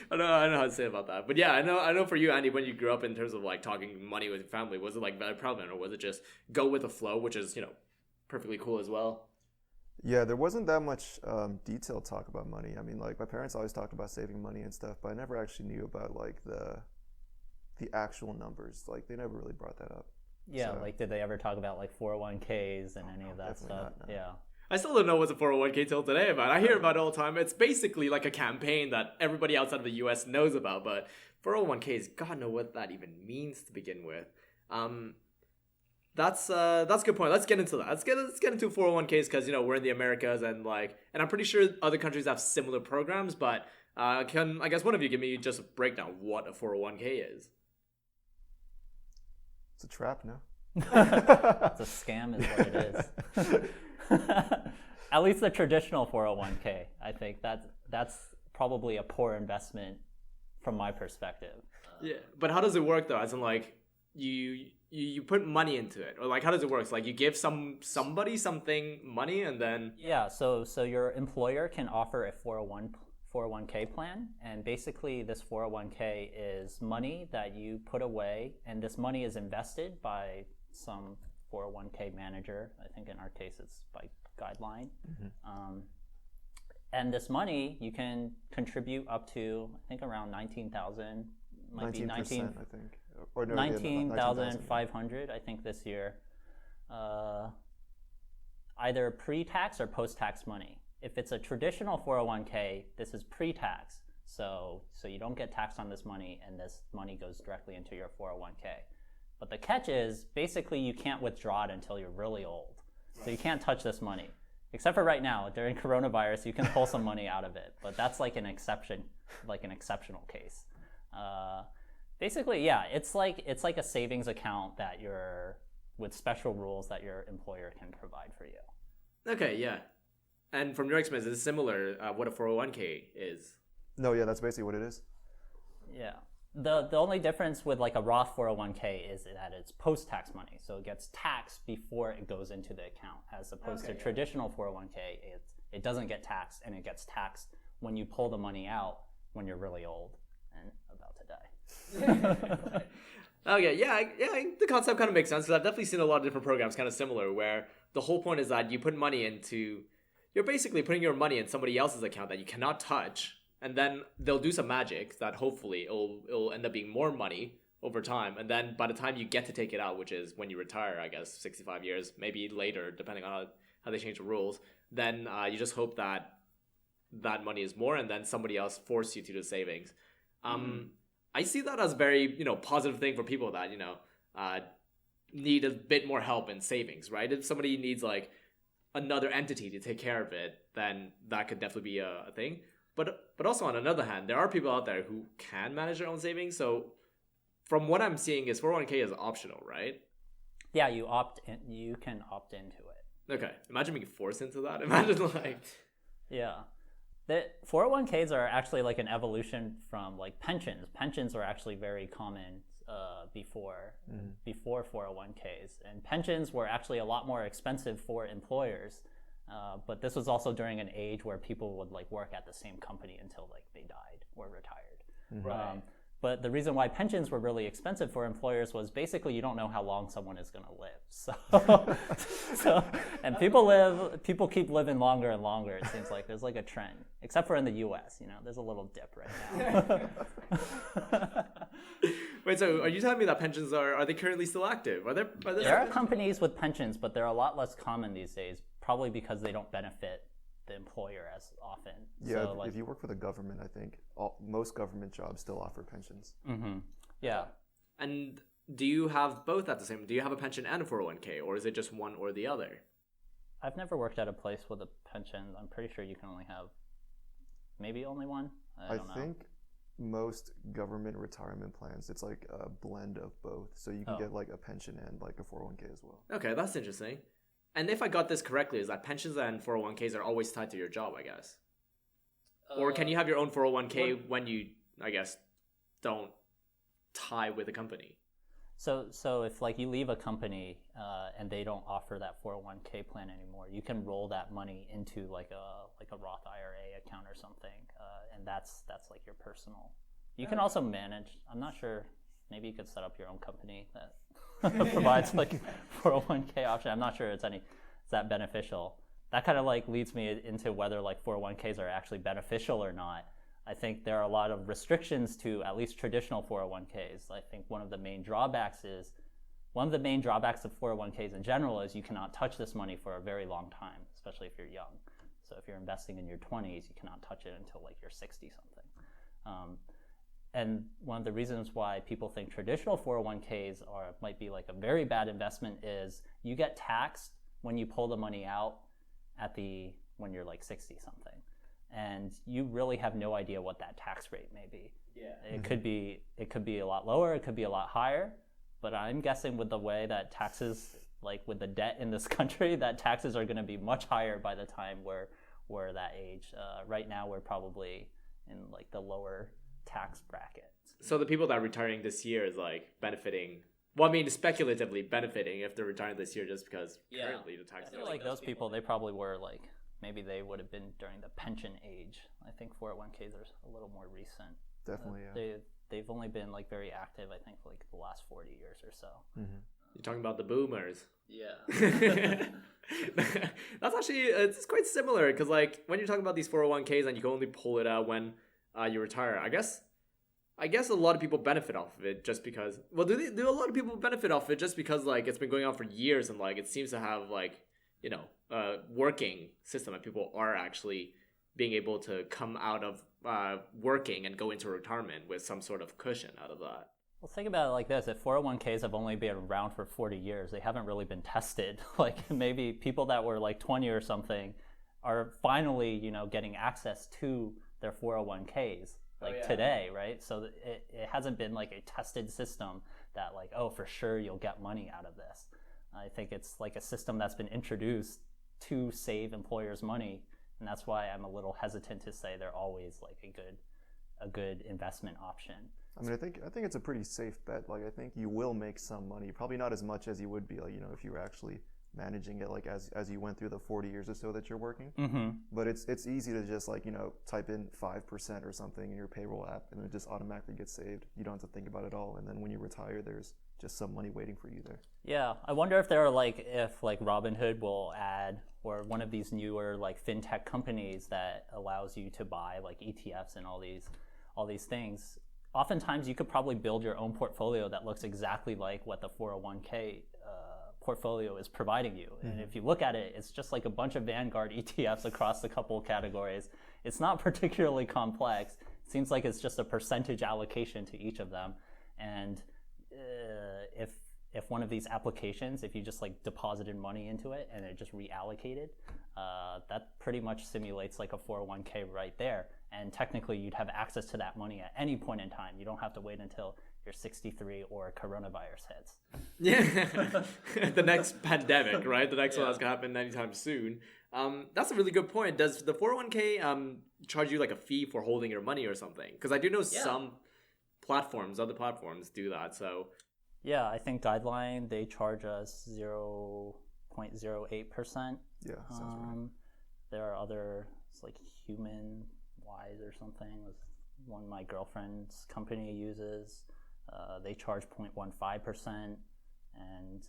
don't know how to say about that, but yeah, I know for you, Andy, when you grew up in terms of like talking money with your family, was it like very prevalent, or was it just go with the flow, which is perfectly cool as well? Yeah, there wasn't that much detailed talk about money. I mean, like my parents always talked about saving money and stuff, but I never actually knew about like the actual numbers. Like they never really brought that up. Yeah, so, like did they ever talk about like 401ks and any of that stuff? Not, no. Yeah. I still don't know what's a 401k till today, but I hear about it all the time. It's basically like a campaign that everybody outside of the US knows about, but 401ks, God knows what that even means to begin with. That's a good point. Let's get into that. Let's get into 401ks because we're in the Americas and I'm pretty sure other countries have similar programs. But can I guess one of you give me just a breakdown what a 401k is? It's a trap, no? It's a scam, is what it is. At least the traditional 401k. I think that's probably a poor investment from my perspective. Yeah, but how does it work though? As in you put money into it, or how does it work? It's you give somebody something money and then so your employer can offer a 401k plan, and basically this 401k is money that you put away, and this money is invested by some 401k manager. I think in our case it's by guideline. And this money you can contribute up to, I think, around 19,000, might be 19, I think. Or no, 19,500, I think, this year. Either pre-tax or post-tax money. If it's a traditional 401k, this is pre-tax. So you don't get taxed on this money, and this money goes directly into your 401k. But the catch is, basically, you can't withdraw it until you're really old. So you can't touch this money. Except for right now, during coronavirus, you can pull some money out of it. But that's an exception, an exceptional case. Basically, yeah, it's like a savings account that with special rules that your employer can provide for you. Okay, yeah. And from your experience, is it similar what a 401k is? No, yeah, that's basically what it is. Yeah. The only difference with a Roth 401k is that it's post-tax money, so it gets taxed before it goes into the account, as opposed to traditional 401k, it doesn't get taxed, and it gets taxed when you pull the money out when you're really old and about to die. Okay, yeah, the concept kind of makes sense because I've definitely seen a lot of different programs kind of similar where the whole point is that you put money you're basically putting your money in somebody else's account that you cannot touch. And then they'll do some magic that hopefully it'll end up being more money over time. And then by the time you get to take it out, which is when you retire, I guess, 65 years, maybe later, depending on how they change the rules, then you just hope that money is more, and then somebody else forces you to do savings. I see that as very, positive thing for people that, need a bit more help in savings, right? If somebody needs another entity to take care of it, then that could definitely be a thing. But also on another hand, there are people out there who can manage their own savings. So from what I'm seeing is 401k is optional, right? Yeah, you can opt into it. Okay. Imagine being forced into that. Imagine Yeah. The 401ks are actually an evolution from pensions. Pensions were actually very common before 401ks. And pensions were actually a lot more expensive for employers. But this was also during an age where people would work at the same company until they died or retired. Right. But the reason why pensions were really expensive for employers was basically you don't know how long someone is going to live. And people keep living longer and longer. It seems like there's a trend, except for in the U.S. There's a little dip right now. Wait, so are you telling me that pensions are they currently still active? There are companies with pensions, but they're a lot less common these days, probably because they don't benefit the employer as often. Yeah, so, if you work for the government, I think most government jobs still offer pensions. Mm-hmm. Yeah. And do you have both at the same? Do you have a pension and a 401k, or is it just one or the other? I've never worked at a place with a pension. I'm pretty sure you can only have maybe only one. I don't know. think most government retirement plans, it's a blend of both. So you can get a pension and a 401k as well. Okay, that's interesting. And if I got this correctly, is that pensions and 401ks are always tied to your job, I guess? Or can you have your own 401k when you, I guess, don't tie with a company? So if you leave a company and they don't offer that 401k plan anymore, you can roll that money into a Roth IRA account or something, and that's your personal. You can also manage. I'm not sure. Maybe you could set up your own company that provides 401k option. I'm not sure it's that beneficial. That kind of leads me into whether 401ks are actually beneficial or not. I think there are a lot of restrictions to at least traditional 401ks. I think one of the main drawbacks of 401ks in general is you cannot touch this money for a very long time, especially if you're young. So if you're investing in your 20s, you cannot touch it until you're 60 something. and one of the reasons why people think traditional 401ks might be like a very bad investment is you get taxed when you pull the money out when you're like 60 something, and you really have no idea what that tax rate may be. It could be a lot lower, it could be a lot higher, but I'm guessing with the way that taxes, like with the debt in this country, that taxes are going to be much higher by the time we're that age. Right now we're probably in like the lower tax bracket. So the people that are retiring this year is like benefiting. Well, I mean, speculatively benefiting if they're retiring this year just because currently the tax. I feel like those people, they probably were like, maybe they would have been during the pension age. I think 401ks are a little more recent. Definitely, yeah. They've only been like very active, I think, for like the last 40 years or so. You're talking about the boomers. Yeah. That's actually, it's quite similar because like when you're talking about these 401ks and you can only pull it out when you retire, I guess a lot of people benefit off of it just because, well, do a lot of people benefit off of it just because like it's been going on for years and like it seems to have like, you know, working system and people are actually being able to come out of working and go into retirement with some sort of cushion out of that. Well, think about it like this. If 401ks have only been around for 40 years, they haven't really been tested. Like maybe people that were like 20 or something are finally, you know, getting access to their 401ks today, right? So it hasn't been like a tested system that like, oh, for sure you'll get money out of this. I think it's like a system that's been introduced to save employers money, and that's why I'm a little hesitant to say they're always like a good investment option. I mean, I think it's a pretty safe bet. Like, I think you will make some money, probably not as much as you would be, like, you know, if you were actually managing it, like as you went through the 40 years or so that you're working. But it's easy to just like, you know, type in 5% or something in your payroll app, and it just automatically gets saved. You don't have to think about it at all. And then when you retire, there's just some money waiting for you there. Yeah, I wonder if Robinhood will add, or one of these newer like fintech companies that allows you to buy like ETFs and all these things. Oftentimes you could probably build your own portfolio that looks exactly like what the 401k portfolio is providing you. And if you look at it, it's just like a bunch of Vanguard ETFs across a couple of categories. It's not particularly complex. It seems like it's just a percentage allocation to each of them. And if one of these applications, if you just like deposited money into it and it just reallocated, that pretty much simulates like a 401k right there. And technically you'd have access to that money at any point in time. You don't have to wait until you're 63 or coronavirus hits. Yeah, the next pandemic, right? The next one that's gonna happen anytime soon. That's a really good point. Does the 401k charge you like a fee for holding your money or something? Because I do know some other platforms do that. So yeah, I think Guideline, they charge us 0.08%. Yeah, sounds right. There are other, it's like Human Wise or something, was one my girlfriend's company uses. They charge 0.15%, and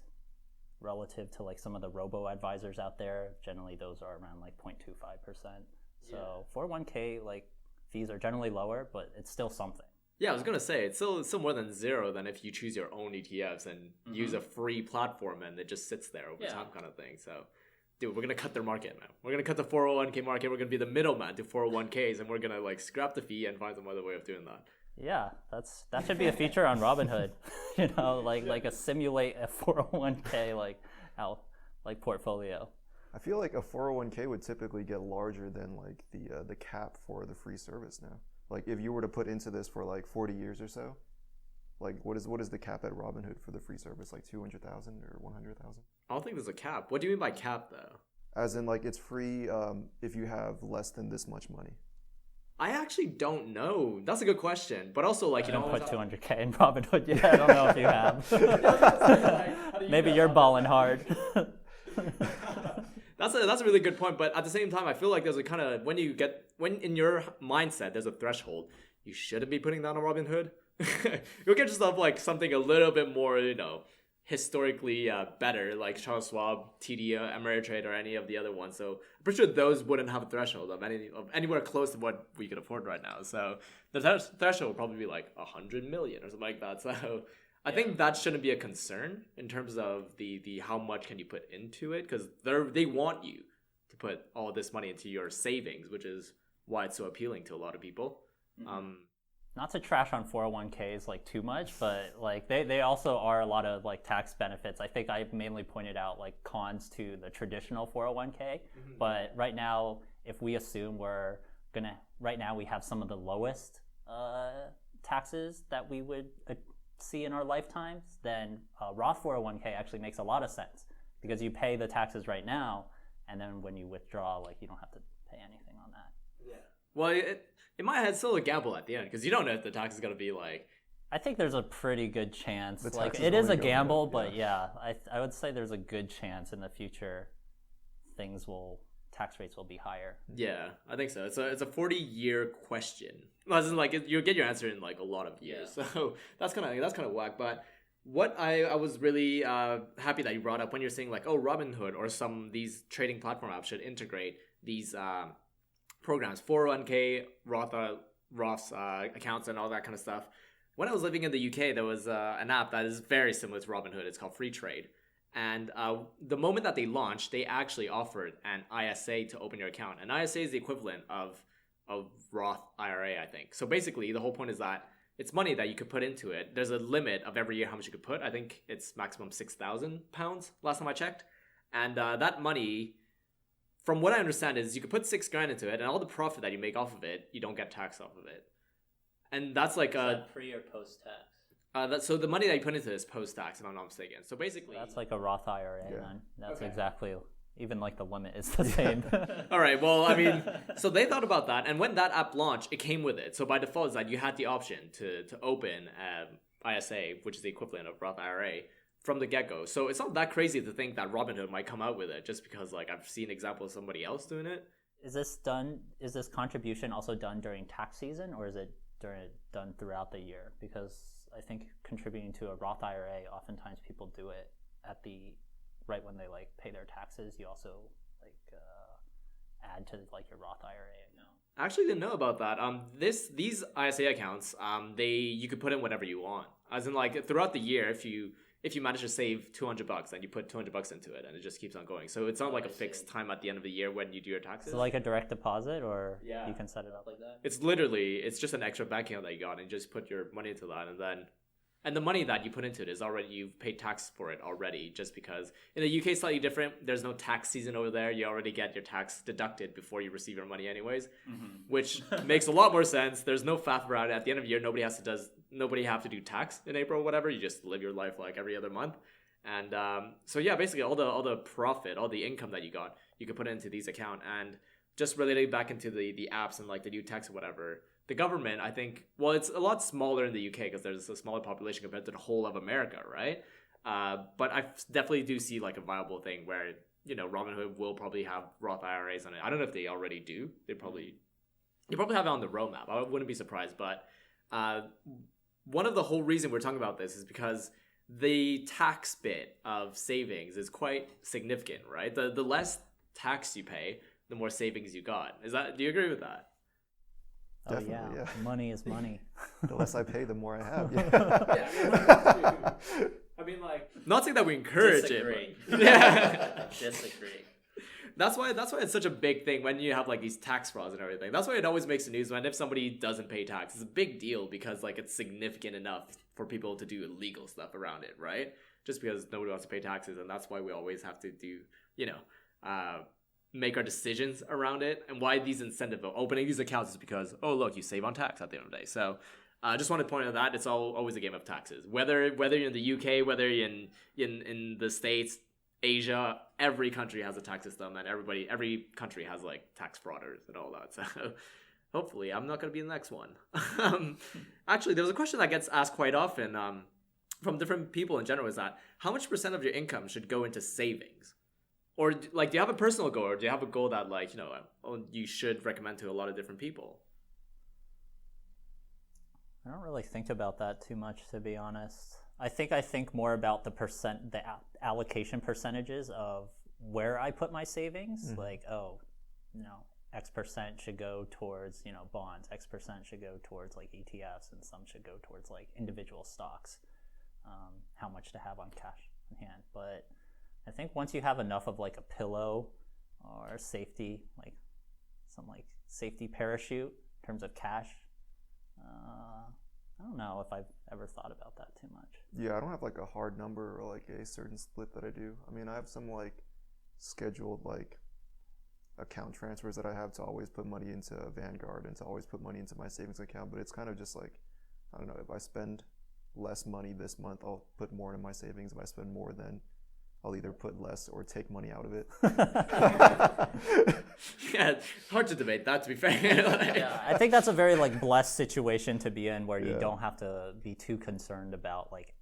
relative to like some of the robo advisors out there, generally those are around like 0.25%. So 401k like fees are generally lower, but it's still something. Yeah, I was gonna say it's still more than zero than if you choose your own ETFs and use a free platform and it just sits there over time, kind of thing. So, dude, we're gonna cut their market, man. We're gonna cut the 401k market. We're gonna be the middleman to 401ks, and we're gonna like scrap the fee and find some other way of doing that. Yeah, that should be a feature on Robinhood. You know, like a simulate a 401k like portfolio. I feel like a 401k would typically get larger than like the cap for the free service now. Like if you were to put into this for like 40 years or so, like what is the cap at Robinhood for the free service? Like 200,000 or 100,000? I don't think there's a cap. What do you mean by cap though? As in like it's free if you have less than this much money. I actually don't know. That's a good question. But also like, you know, put 200k in Robinhood. Yeah, I don't know if you have. Maybe you're balling hard. That's a really good point, but at the same time, I feel like there's a kind of when in your mindset there's a threshold. You shouldn't be putting that on Robinhood. You'll get yourself like something a little bit more, you know, historically better, like Charles Schwab, TD, Ameritrade, or any of the other ones. So I'm pretty sure those wouldn't have a threshold of anywhere close to what we could afford right now. So the threshold would probably be like 100 million or something like that. So I think that shouldn't be a concern in terms of the how much can you put into it, because they want you to put all this money into your savings, which is why it's so appealing to a lot of people. not to trash on 401ks like too much, but like they also are a lot of like tax benefits. I think I mainly pointed out like cons to the traditional 401k, but right now, if we assume right now we have some of the lowest taxes that we would see in our lifetimes, then Roth 401k actually makes a lot of sense because you pay the taxes right now, and then when you withdraw, like you don't have to pay anything on that. Yeah. Well, in my head, it's still a gamble at the end because you don't know if the tax is gonna be like. I think there's a pretty good chance. The Like taxes it is a only go gamble, up, but yeah, I would say there's a good chance in the future tax rates will be higher. Yeah, I think so. It's a 40-year question. As in, like you'll get your answer in like a lot of years. Yeah. So that's kind of whack. But what I was really happy that you brought up when you're saying like, oh, Robinhood or these trading platform apps should integrate these programs, 401k, Roth's accounts and all that kind of stuff. When I was living in the UK, there was an app that is very similar to Robinhood. It's called Free Trade. And the moment that they launched, they actually offered an ISA to open your account. An ISA is the equivalent of Roth IRA, I think. So basically, the whole point is that it's money that you could put into it. There's a limit of every year how much you could put. I think it's maximum £6,000 last time I checked. And that money, from what I understand, is you could put $6,000 into it, and all the profit that you make off of it, you don't get taxed off of it. And that's like Is that pre or post tax? So the money that you put into it is post tax, if I'm not mistaken. So basically, That's like a Roth IRA, Yeah. then. That's Okay. exactly, even like the limit is the same. all right. Well, I mean, so they thought about that, and when that app launched, it came with it. So by default, is that you had the option to open ISA, which is the equivalent of Roth IRA, from the get go. So it's not that crazy to think that Robinhood might come out with it, just because like I've seen examples of somebody else doing it. Is this contribution also done during tax season, or is it done throughout the year? Because I think contributing to a Roth IRA, oftentimes people do it right when they like pay their taxes. You also like add to like your Roth IRA. I actually didn't know about that. These ISA accounts, you could put in whatever you want. As in, like throughout the year, if you manage to save $200, then you put $200 into it, and it just keeps on going. So it's not like a fixed time at the end of the year when you do your taxes. So like a direct deposit, or Yeah. you can set it up Like that? It's just an extra bank account that you got, and you just put your money into that, and the money that you put into it is already, you've paid tax for it already, just because in the UK it's slightly different. There's no tax season over there. You already get your tax deducted before you receive your money anyways, which makes a lot more sense. There's no faff around it. At the end of the year, nobody have to do tax in April or whatever. You just live your life like every other month. And so yeah, basically all the profit, all the income that you got, you could put into these account. And just relating back into the apps and like the new tax or whatever, the government, I think, well, it's a lot smaller in the UK because there's a smaller population compared to the whole of America, right? But I definitely do see like a viable thing where, you know, Robinhood will probably have Roth IRAs on it. I don't know if they already do. They probably have it on the roadmap. I wouldn't be surprised. But one of the whole reason we're talking about this is because the tax bit of savings is quite significant, right? The less tax you pay, the more savings you got. Do you agree with that? Oh Definitely, yeah. Money is money. The less I pay, the more I have. Yeah. I mean, like, not saying that we encourage Disagree. it. But, yeah. Disagree. That's why it's such a big thing when you have like these tax frauds and everything. That's why it always makes the news when if somebody doesn't pay tax. It's a big deal because like it's significant enough for people to do illegal stuff around it, right? Just because nobody wants to pay taxes, and that's why we always have to do, make our decisions around it. And why these incentive of opening these accounts is because, oh look, you save on tax at the end of the day. So I just want to point out that it's always a game of taxes. Whether you're in the UK, whether you're in the States, Asia, every country has a tax system, and every country has like tax frauders and all that. So hopefully I'm not going to be the next one. Actually, there's a question that gets asked quite often from different people in general, is that how much % of your income should go into savings? Or like, do you have a personal goal, or do you have a goal that like, you should recommend to a lot of different people? I don't really think about that too much, to be honest. I think more about the allocation percentages of where I put my savings. Like, X% should go towards, bonds, X% should go towards like ETFs, and some should go towards like individual stocks. How much to have on cash in hand. But I think once you have enough of like a pillow or safety, like some like safety parachute in terms of cash, I don't know if I've ever thought about that too much. Yeah, I don't have like a hard number or like a certain split that I do. I mean, I have some like scheduled like account transfers that I have to always put money into Vanguard and to always put money into my savings account, but it's kind of just like, I don't know, if I spend less money this month, I'll put more in my savings. If I spend more, then I'll either put less or take money out of it. Yeah, it's hard to debate that, to be fair. Yeah, I think that's a very like blessed situation to be in, where you Yeah. don't have to be too concerned about like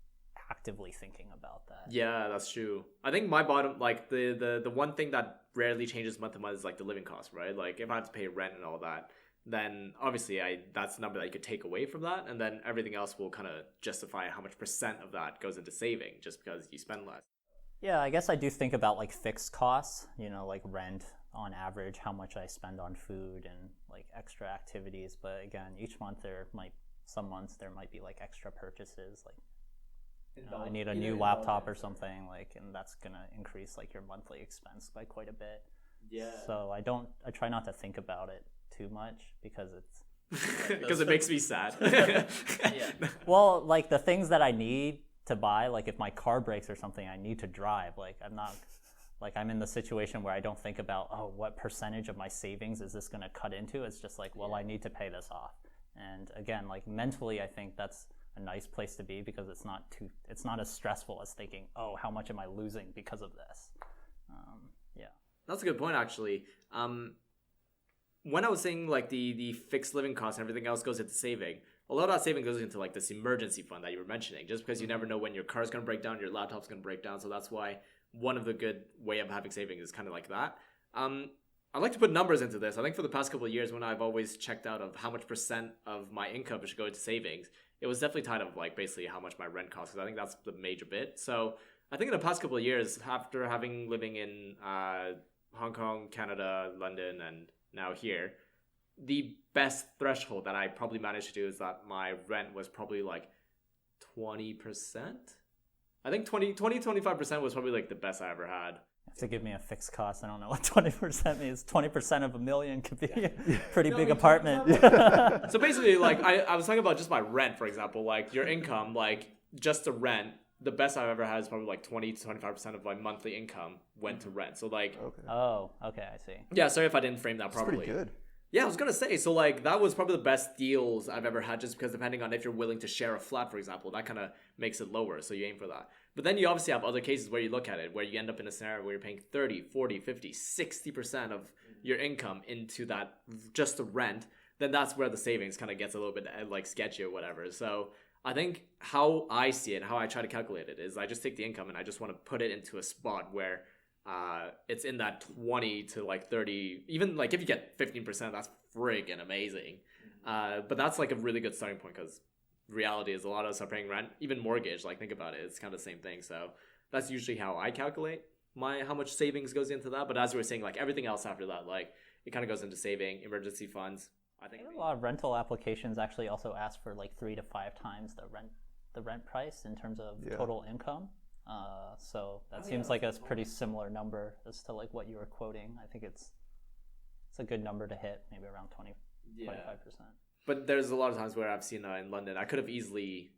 actively thinking about that. Yeah, that's true. I think my bottom, like the one thing that rarely changes month to month is like the living cost, right? Like if I have to pay rent and all that, then obviously that's the number that you could take away from that, and then everything else will kind of justify how much % of that goes into saving just because you spend less. Yeah, I guess I do think about like fixed costs, you know, like rent on average, how much I spend on food and like extra activities. But again, each month some months there might be like extra purchases, like I need a new laptop or something, like, and that's gonna increase like your monthly expense by quite a bit. Yeah. So I try not to think about it too much because it's Because it makes me sad. Yeah. well, like the things that I need to buy, like if my car breaks or something, I need to drive. Like I'm in the situation where I don't think about, oh, what percentage of my savings is this going to cut into? It's just like, well, I need to pay this off. And again, like mentally, I think that's a nice place to be because it's not as stressful as thinking, oh, how much am I losing because of this? Yeah. That's a good point, actually. When I was saying like the fixed living costs and everything else goes into saving, a lot of that saving goes into like this emergency fund that you were mentioning, just because you never know when your car's going to break down, your laptop's going to break down. So that's why one of the good way of having savings is kind of like that. I'd like to put numbers into this. I think for the past couple of years, when I've always checked out of how much % of my income should go into savings, it was definitely tied up like basically how much my rent costs, because I think that's the major bit. So I think in the past couple of years, after living in Hong Kong, Canada, London, and now here, the best threshold that I probably managed to do is that my rent was probably like 20%. I think 25% was probably like the best I ever had. You have to give me a fixed cost. I don't know what 20% means. 20% of $1 million could be a pretty big apartment. So basically, like I was talking about just my rent, for example, like your income, like just the rent. The best I've ever had is probably like 20 to 25% of my monthly income went to rent. So like, Okay. Oh, okay, I see. yeah, sorry if I didn't frame that That's properly. pretty good. Yeah, I was gonna say, so like that was probably the best deals I've ever had, just because depending on if you're willing to share a flat, for example, that kind of makes it lower, so you aim for that. But then you obviously have other cases where you look at it, where you end up in a scenario where you're paying 30, 40, 50, 60% of your income into that, just the rent, then that's where the savings kind of gets a little bit like sketchy or whatever. So I think how I see it, how I try to calculate it, is I just take the income and I just want to put it into a spot where it's in that 20 to like 30, even like if you get 15%, that's friggin' amazing. But that's like a really good starting point, because reality is a lot of us are paying rent, even mortgage, like think about it, it's kind of the same thing. So that's usually how I calculate how much savings goes into that. But as we were saying, like everything else after that, like it kind of goes into saving, emergency funds. I think A lot of rental applications actually also ask for like 3 to 5 times the rent price in terms of total income. So that seems like a pretty similar number as to like what you were quoting. I think it's a good number to hit, maybe around 25%. But there's a lot of times where I've seen in London, I could have easily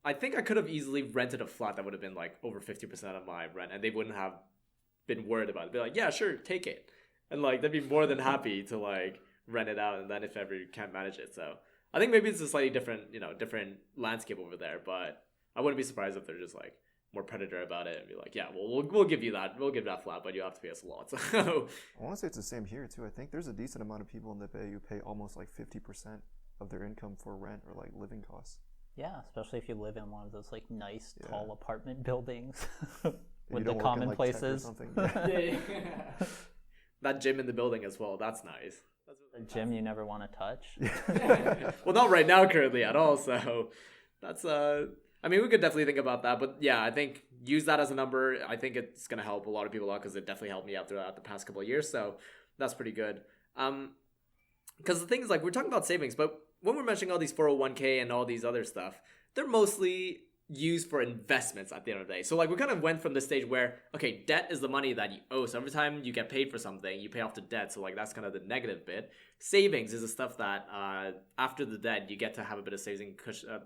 rented a flat that would have been like over 50% of my rent, and they wouldn't have been worried about it. They'd be like, yeah, sure, take it. And like, they'd be more than happy to like rent it out, and then if ever you can't manage it. So I think maybe it's a slightly different landscape over there, but I wouldn't be surprised if they're just like more predator about it and be like, yeah, well, we'll give you that. We'll give that flat, but you have to pay us a lot. So I want to say it's the same here too. I think there's a decent amount of people in the Bay who pay almost like 50% of their income for rent or like living costs. Yeah, especially if you live in one of those like nice tall apartment buildings with You the don't work in, common like, tech or places. something. that gym in the building as well, that's nice. A gym you never want to touch. Well, not right now currently at all, so that's I mean, we could definitely think about that, but yeah, I think use that as a number. I think it's going to help a lot of people out, because it definitely helped me out throughout the past couple of years, so that's pretty good. Because the thing is, like, we're talking about savings, but when we're mentioning all these 401k and all these other stuff, they're mostly used for investments at the end of the day. So like we kind of went from the stage where, okay, debt is the money that you owe. So every time you get paid for something, you pay off the debt. So like that's kind of the negative bit. Savings is the stuff that after the debt, you get to have a bit of saving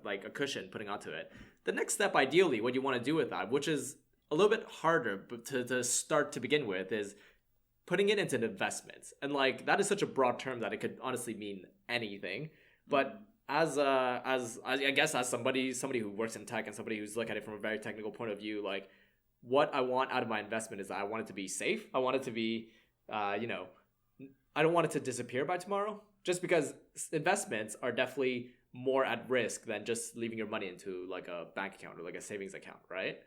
like a cushion putting onto it. The next step, ideally, what you want to do with that, which is a little bit harder but to start to begin with, is putting it into investments. And like that is such a broad term that it could honestly mean anything. But as I guess as somebody who works in tech and somebody who's looking at it from a very technical point of view, like what I want out of my investment is that I want it to be safe. I want it to be, I don't want it to disappear by tomorrow. Just because investments are definitely more at risk than just leaving your money into like a bank account or like a savings account, right?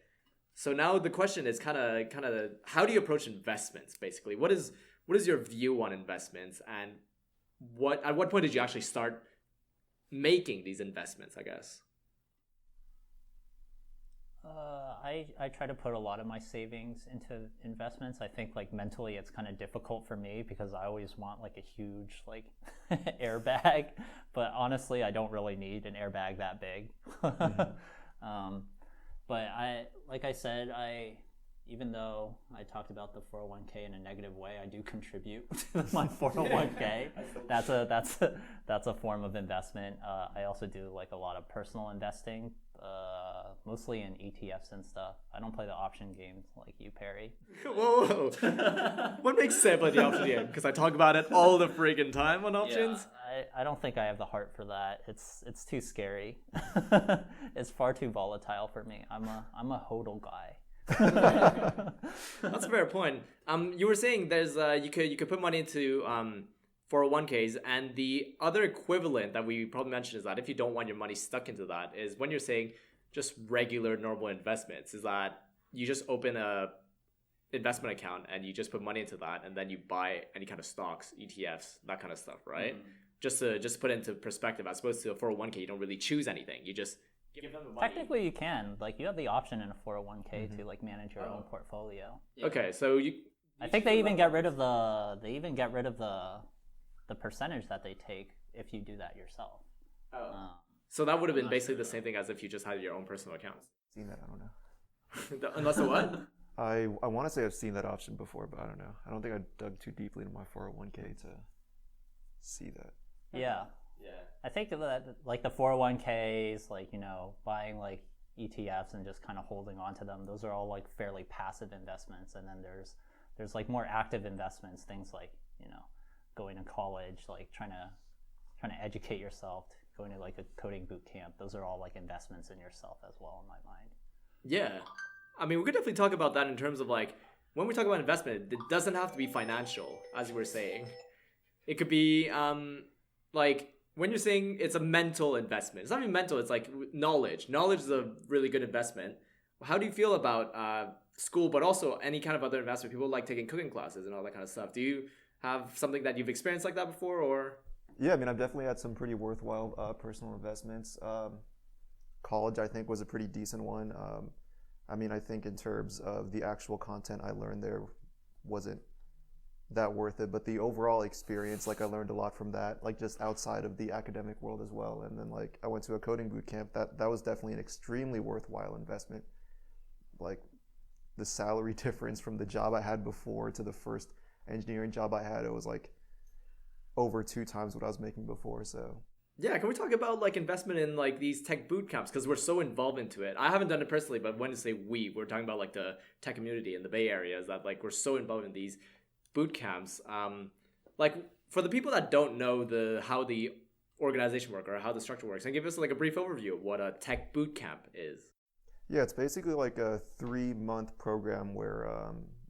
So now the question is kind of how do you approach investments? Basically, what is your view on investments, and at what point did you actually start making these investments, I guess? I try to put a lot of my savings into investments. I think like mentally it's kind of difficult for me because I always want like a huge like airbag, but honestly I don't really need an airbag that big. But like I said, even though I talked about the 401k in a negative way, I do contribute to my 401k. That's a form of investment. I also do like a lot of personal investing, mostly in ETFs and stuff. I don't play the option games like you, Perry. Whoa. What makes sense about the option game? Because I talk about it all the friggin' time on options. Yeah, I don't think I have the heart for that. It's too scary. It's far too volatile for me. I'm a hodl guy. That's a fair point. You were saying there's you could put money into 401ks, and the other equivalent that we probably mentioned is that if you don't want your money stuck into that, is when you're saying just regular normal investments, is that you just open a investment account and you just put money into that, and then you buy any kind of stocks, ETFs, that kind of stuff, right? Just to put it into perspective, as opposed to a 401k, you don't really choose anything. You just give them the money. Technically, you can. Like, you have the option in a 401k to like manage your own portfolio. Yeah. Okay, so I think they even get rid of the percentage that they take if you do that yourself. So that would have been basically the same thing as if you just had your own personal accounts. Seen that? I don't know. Unless the what? I want to say I've seen that option before, but I don't know. I don't think I dug too deeply into my 401k to see that. Yeah. I think that like the 401ks, like, buying like ETFs and just kind of holding on to them, those are all like fairly passive investments. And then there's like more active investments, things like, going to college, like trying to educate yourself, going to like a coding boot camp. Those are all like investments in yourself as well, in my mind. Yeah. I mean, we could definitely talk about that in terms of like, when we talk about investment, it doesn't have to be financial, as you were saying. It could be like, when you're saying it's a mental investment, it's not even mental, it's like knowledge. Knowledge is a really good investment. How do you feel about school, but also any kind of other investment? People like taking cooking classes and all that kind of stuff. Do you have something that you've experienced like that before, or? Yeah, I mean, I've definitely had some pretty worthwhile personal investments. College, I think, was a pretty decent one. I mean, I think in terms of the actual content I learned there wasn't that worth it, but the overall experience, like I learned a lot from that, like just outside of the academic world as well. And then like I went to a coding boot camp. That was definitely an extremely worthwhile investment. Like the salary difference from the job I had before to the first engineering job I had, it was like over 2 times what I was making before. So yeah, can we talk about like investment in like these tech boot camps, because we're so involved into it? I haven't done it personally, but when I say we're talking about like the tech community in the Bay Area, is that like we're so involved in these boot camps. Like for the people that don't know how the organization works or how the structure works, and give us like a brief overview of what a tech boot camp is. Yeah, it's basically like a 3-month program where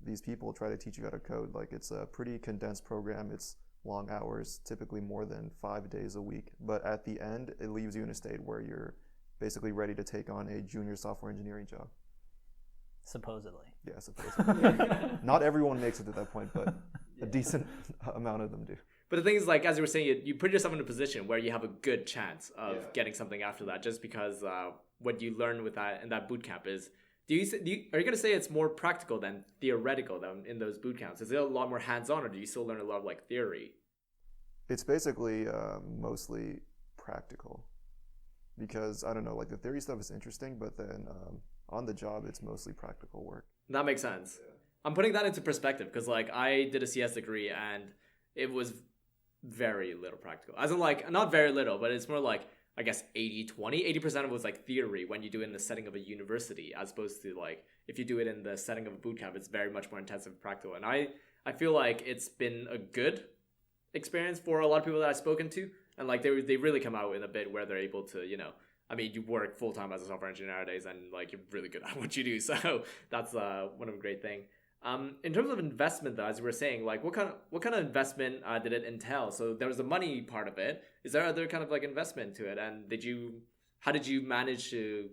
these people try to teach you how to code. Like it's a pretty condensed program. It's long hours, typically more than 5 days a week. But at the end, it leaves you in a state where you're basically ready to take on a junior software engineering job. Supposedly. Yeah, supposedly. Not everyone makes it to that point, but a decent amount of them do. But the thing is, like, as you were saying, you put yourself in a position where you have a good chance of getting something after that, just because what you learn with that in that boot camp is, are you going to say it's more practical than theoretical than in those boot camps? Is it a lot more hands-on, or do you still learn a lot of like theory? It's basically mostly practical. because I don't know, like the theory stuff is interesting, but then on the job it's mostly practical work. That makes sense. Yeah. I'm putting that into perspective because like I did a CS degree and it was very little practical. As in like not very little, but it's more like I guess 80-20. 80% of it was like theory when you do it in the setting of a university, as opposed to like if you do it in the setting of a boot camp, it's very much more intensive practical. And I feel like it's been a good experience for a lot of people that I've spoken to. And like they really come out in a bit where they're able to, you know, I mean, you work full time as a software engineer nowadays, and like you're really good at what you do. So that's one of the great thing. In terms of investment, though, as you were saying, like what kind of investment did it entail? So there was the money part of it. Is there other kind of like investment to it? And how did you manage to,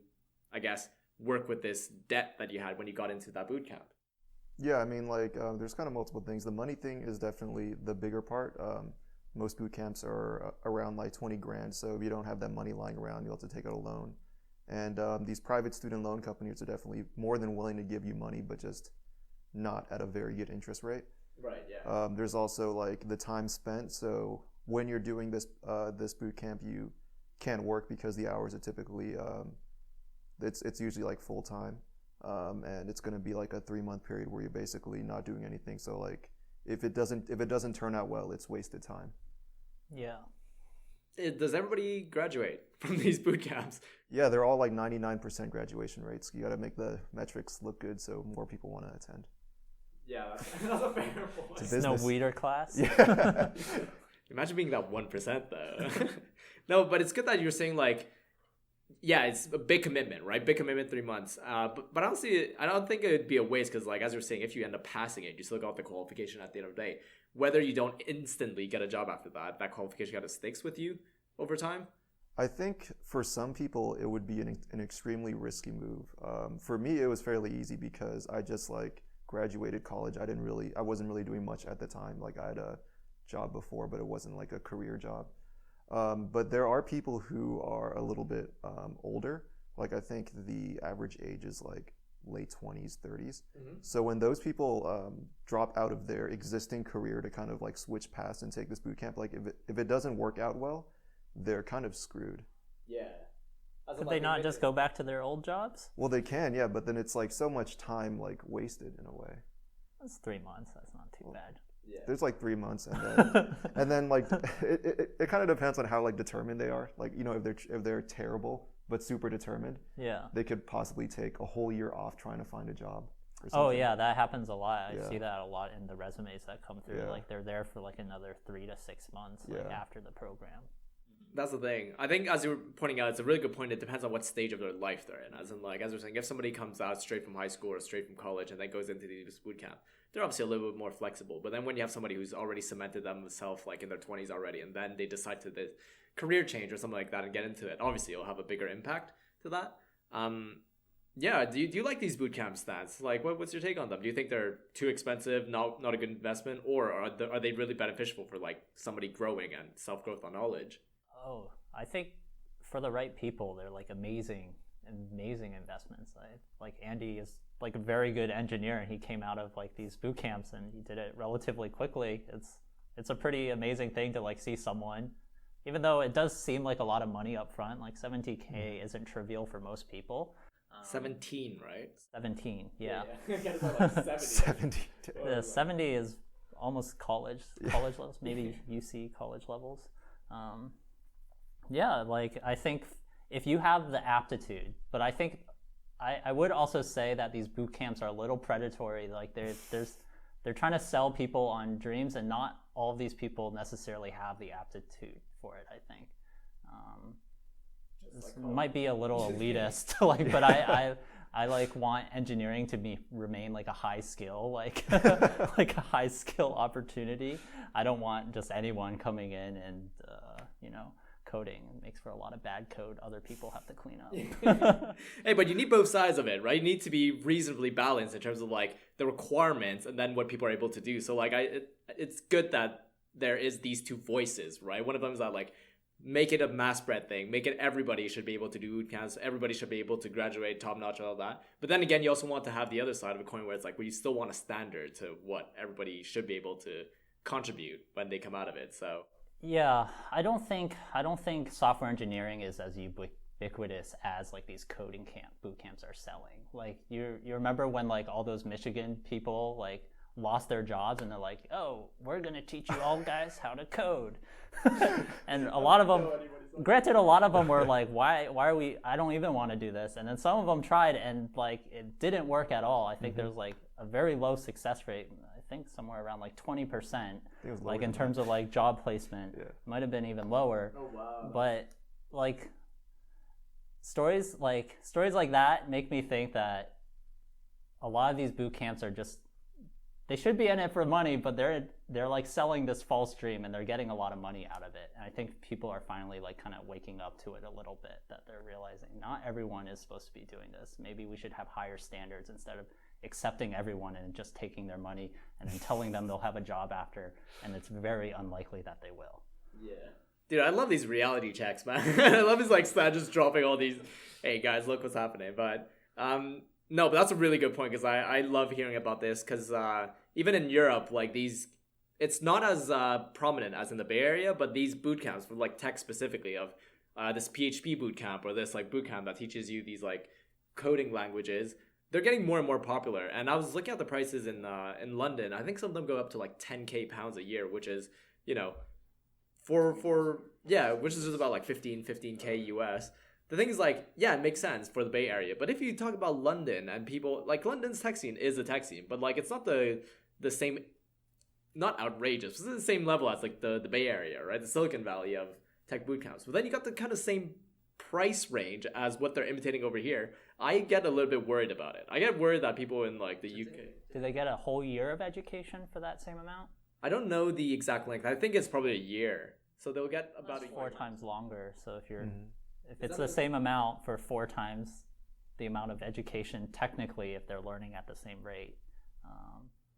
I guess, work with this debt that you had when you got into that boot camp? Yeah, I mean, like there's kind of multiple things. The money thing is definitely the bigger part. Most boot camps are around like 20 grand. So if you don't have that money lying around, you'll have to take out a loan. And these private student loan companies are definitely more than willing to give you money, but just not at a very good interest rate. Right. Yeah. There's also like the time spent. So when you're doing this boot camp, you can't work because the hours are typically it's usually like full time, and it's going to be like a 3-month period where you're basically not doing anything. So like if it doesn't turn out well, it's wasted time. Yeah. Does everybody graduate from these boot camps? Yeah, they're all like 99% graduation rates. You got to make the metrics look good so more people want to attend. Yeah, that's a fair point. It's no weeder class. Yeah. Imagine being that 1% though. No, but it's good that you're saying like, yeah, it's a big commitment, right? Big commitment, 3 months. But honestly, I don't think it would be a waste because, like as you're saying, if you end up passing it, you still got the qualification at the end of the day. Whether you don't instantly get a job after that, that qualification kind of sticks with you over time. I think for some people it would be an extremely risky move. For me, it was fairly easy because I just like graduated college. I wasn't really doing much at the time. Like I had a job before, but it wasn't like a career job. But there are people who are a little bit older. Like I think the average age is like late 20s, 30s. Mm-hmm. So when those people drop out of their existing career to kind of like switch paths and take this boot camp, like if it doesn't work out well, they're kind of screwed. Yeah. Could they not just go back to their old jobs? Well, they can, yeah, but then it's like so much time like wasted in a way. That's 3 months. That's not too bad. Yeah. There's like 3 months, and then like it kind of depends on how like determined they are. Like you know if they're terrible but super determined, yeah, they could possibly take a whole year off trying to find a job. Oh yeah, that happens a lot. I see that a lot in the resumes that come through. Yeah. Like they're there for like another 3 to 6 months like after the program. That's the thing. I think as you were pointing out, it's a really good point. It depends on what stage of their life they're in. As in, like as we're saying, if somebody comes out straight from high school or straight from college and then goes into this boot camp, they're obviously a little bit more flexible. But then when you have somebody who's already cemented themselves like in their 20s already, and then they decide to the career change or something like that and get into it, obviously it'll have a bigger impact to that. Yeah. Do you like these boot camp stats? Like, what's your take on them? Do you think they're too expensive, not a good investment, or are they really beneficial for like somebody growing and self growth on knowledge? Oh, I think for the right people, they're like amazing investments. Like Andy is like a very good engineer, and he came out of like these boot camps and he did it relatively quickly. It's a pretty amazing thing to like see someone, even though it does seem like a lot of money up front. Like $70K isn't trivial for most people. 17, right? 17, yeah. Like 70. 70. 70 is almost college levels, maybe UC college levels. Yeah, like I think if you have the aptitude, but I think I would also say that these boot camps are a little predatory. Like they're trying to sell people on dreams, and not all of these people necessarily have the aptitude for it. I think this might be a little elitist, like, but I like want engineering to remain like a high skill, like like a high skill opportunity. I don't want just anyone coming in and coding. It makes for a lot of bad code other people have to clean up. Hey, but you need both sides of it, right? You need to be reasonably balanced in terms of like the requirements and then what people are able to do. So like it's good that there is these two voices, right? One of them is that like make it a mass spread thing, make it everybody should be able to do boot camps, everybody should be able to graduate top notch and all that. But then again, you also want to have the other side of the coin where it's like, well, you still want a standard to what everybody should be able to contribute when they come out of it. So yeah, I don't think software engineering is as ubiquitous as like these coding boot camps are selling. Like you remember when like all those Michigan people like lost their jobs and they're like, oh, we're gonna teach you all guys how to code. And a lot of them, granted, a lot of them were like, why are we, I don't even want to do this. And then some of them tried and like it didn't work at all. I think there's like a very low success rate. I think somewhere around like 20%, like in terms of like job placement. Might have been even lower. Oh wow. But like stories like that make me think that a lot of these boot camps are just, they should be in it for money, but they're like selling this false dream and they're getting a lot of money out of it. And I think people are finally like kind of waking up to it a little bit, that they're realizing not everyone is supposed to be doing this. Maybe we should have higher standards instead of accepting everyone and just taking their money and then telling them they'll have a job after, and it's very unlikely that they will. Yeah. Dude, I love these reality checks, man. I love his like Stan just dropping all these, hey guys, look what's happening. But no, but that's a really good point, because I love hearing about this, because even in Europe, like these, it's not as prominent as in the Bay Area, but these boot camps for like tech specifically, of this PHP boot camp or this like boot camp that teaches you these like coding languages, they're getting more and more popular. And I was looking at the prices in London. I think some of them go up to like 10K pounds a year, which is, you know, which is just about like 15K US. The thing is, like, yeah, it makes sense for the Bay Area. But if you talk about London and people, like, London's tech scene is a tech scene, but, like, it's not the same, not outrageous. It's the same level as, like, the Bay Area, right? The Silicon Valley of tech boot camps. But then you got the kind of same price range as what they're imitating over here. I get a little bit worried about it. I get worried that people in, like, the UK... Do they get a whole year of education for that same amount? I don't know the exact length. I think it's probably a year. So they'll get about That's 4 times longer. So if you're... If it's the same amount for 4 times the amount of education, technically, if they're learning at the same rate.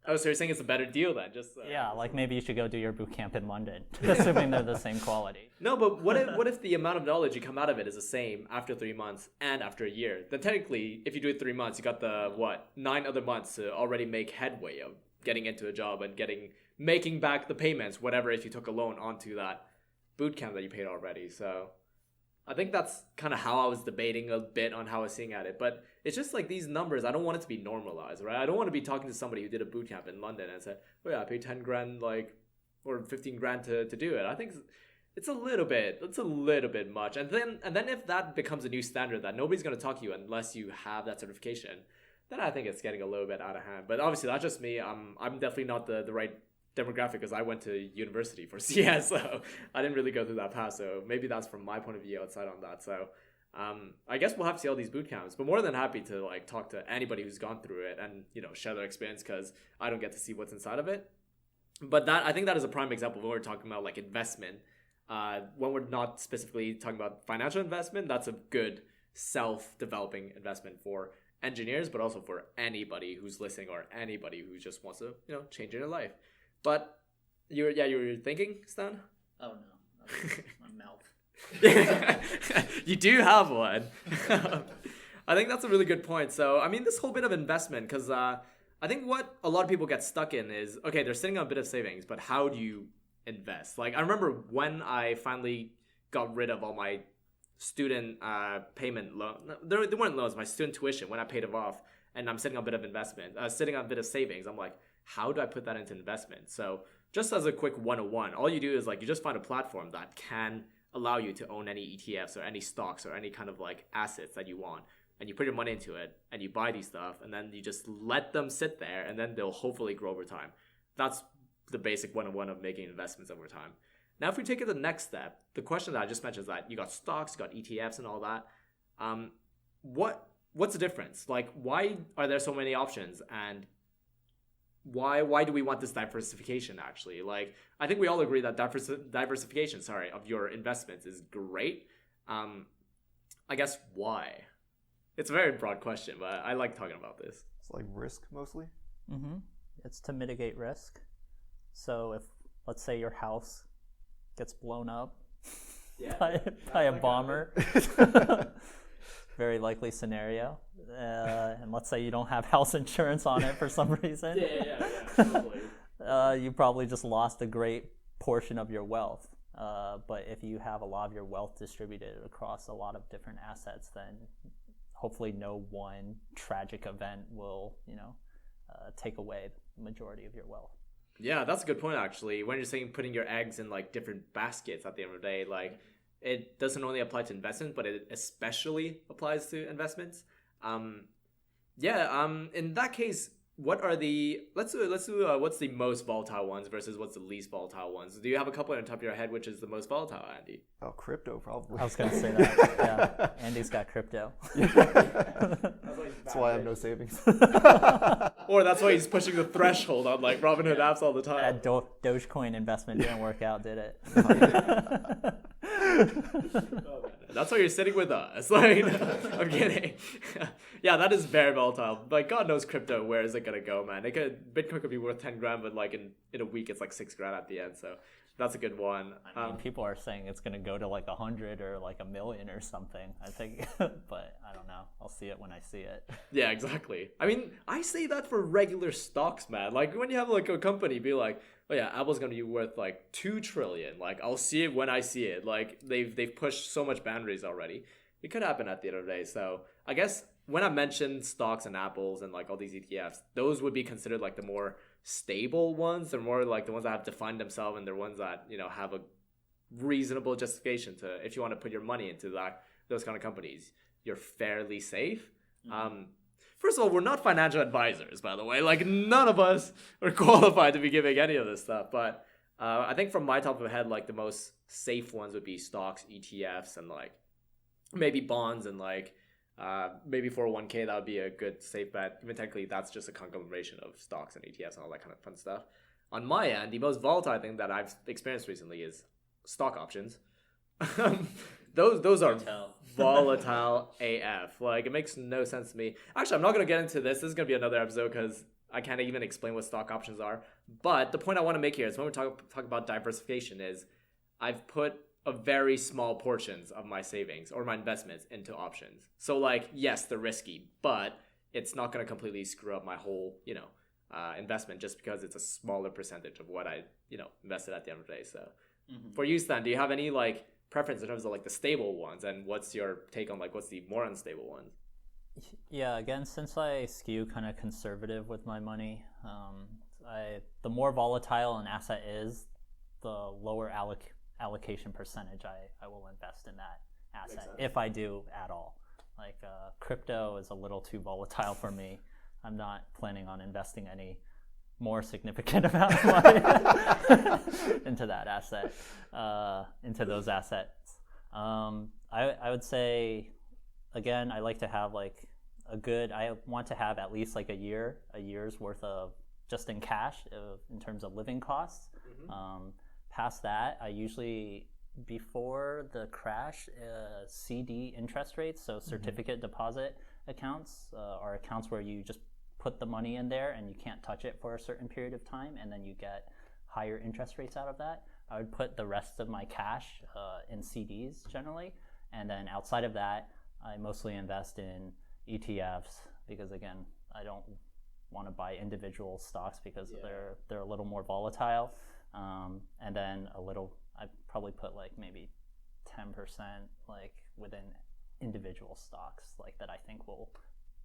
So you're saying it's a better deal then? Yeah, like maybe you should go do your boot camp in London, assuming they're the same quality. No, but what if the amount of knowledge you come out of it is the same after 3 months and after a year? Then technically, if you do it 3 months, you got the 9 other months to already make headway of getting into a job and making back the payments, whatever, if you took a loan onto that boot camp that you paid already. So I think that's kind of how I was debating a bit on how I was seeing at it. But it's just like these numbers, I don't want it to be normalized, right? I don't want to be talking to somebody who did a boot camp in London and said, oh yeah, I paid 10 grand or 15 grand to do it. I think it's a little bit much. And then if that becomes a new standard that nobody's going to talk to you unless you have that certification, then I think it's getting a little bit out of hand. But obviously that's just me. I'm definitely not the right demographic, because I went to university for CS, so I didn't really go through that path. So maybe that's from my point of view outside on that. So I guess we'll have to see all these boot camps, but more than happy to like talk to anybody who's gone through it and, you know, share their experience, because I don't get to see what's inside of it. But I think that is a prime example when we're talking about like investment. When we're not specifically talking about financial investment, that's a good self-developing investment for engineers, but also for anybody who's listening or anybody who just wants to, you know, change their life. But you were thinking, Stan? Oh no, my mouth. You do have one. I think that's a really good point. So, I mean, this whole bit of investment, because I think what a lot of people get stuck in is, okay, they're sitting on a bit of savings, but how do you invest? Like, I remember when I finally got rid of all my student payment loan. They weren't loans, my student tuition, when I paid it off, and I'm sitting on a bit of investment, sitting on a bit of savings. I'm like, how do I put that into investment? So just as a quick 101, all you do is like, you just find a platform that can allow you to own any ETFs or any stocks or any kind of like assets that you want. And you put your money into it and you buy these stuff, and then you just let them sit there, and then they'll hopefully grow over time. That's the basic 101 of making investments over time. Now, if we take it to the next step, the question that I just mentioned is that you got stocks, you got ETFs and all that. What's the difference? Like, why are there so many options? And why do we want this diversification, actually? Like, I think we all agree that diversification of your investments is great. I guess why? It's a very broad question, but I like talking about this. It's like risk mostly. Mm-hmm. It's to mitigate risk. So if, let's say, your house gets blown up by a bomber, very likely scenario, and let's say you don't have house insurance on it for some reason, totally. You probably just lost a great portion of your wealth. But if you have a lot of your wealth distributed across a lot of different assets, then hopefully no one tragic event will, take away the majority of your wealth. Yeah, that's a good point, actually. When you're saying putting your eggs in like different baskets at the end of the day, like it doesn't only apply to investments, but it especially applies to investments. In that case, what are the let's do what's the most volatile ones versus what's the least volatile ones? Do you have a couple on top of your head which is the most volatile, Andy? Oh, crypto probably. I was gonna say that. Yeah, Andy's got crypto. That's why I have no savings. Or that's why he's pushing the threshold on like Robinhood apps all the time. That Dogecoin investment didn't work out, did it? That's why you're sitting with us. Like, I'm kidding. Yeah, that is very volatile. Like, God knows crypto, where is it gonna go, man? Bitcoin could be worth 10 grand, but like in a week, it's like 6 grand at the end. So that's a good one. I mean, people are saying it's gonna go to like 100 or like 1 million or something, I think. But I don't know. I'll see it when I see it. Yeah, exactly. I mean, I say that for regular stocks, man. Like when you have like a company be like, oh yeah, Apple's gonna be worth like 2 trillion. Like I'll see it when I see it. Like they've pushed so much boundaries already. It could happen at the end of the day. So I guess when I mentioned stocks and Apples and like all these ETFs, those would be considered like the more stable ones. They're more like the ones that have defined themselves, and they're ones that have a reasonable justification to, if you want to put your money into those kind of companies, you're fairly safe. First of all, we're not financial advisors, by the way. Like, none of us are qualified to be giving any of this stuff. But I think from my top of the head, like, the most safe ones would be stocks, ETFs, and, like, maybe bonds and, like, maybe 401k. That would be a good safe bet. Even technically, that's just a conglomeration of stocks and ETFs and all that kind of fun stuff. On my end, the most volatile thing that I've experienced recently is stock options. Those are volatile AF. Like, it makes no sense to me. Actually, I'm not going to get into this. This is going to be another episode because I can't even explain what stock options are. But the point I want to make here is when we talk about diversification is I've put a very small portions of my savings or my investments into options. So, like, yes, they're risky, but it's not going to completely screw up my whole, investment just because it's a smaller percentage of what I, invested at the end of the day. So, for you, Stan, do you have any, like, preference in terms of like the stable ones, and what's your take on like what's the more unstable ones? Yeah, again, since I skew kind of conservative with my money, the more volatile an asset is, the lower allocation percentage I will invest in that asset, if I do at all. Like crypto is a little too volatile for me. I'm not planning on investing any more significant amount of money into that asset, into those assets. I would say, again, I like to have like I want to have at least like a year's worth of just in cash in terms of living costs. Past that, I usually, before the crash, CD interest rates, so certificate deposit accounts, are accounts where you just put the money in there and you can't touch it for a certain period of time, and then you get higher interest rates out of that. I would put the rest of my cash in CDs generally, and then outside of that, I mostly invest in ETFs because, again, I don't want to buy individual stocks because they're a little more volatile. And then I probably put like maybe 10% like within individual stocks like that I think will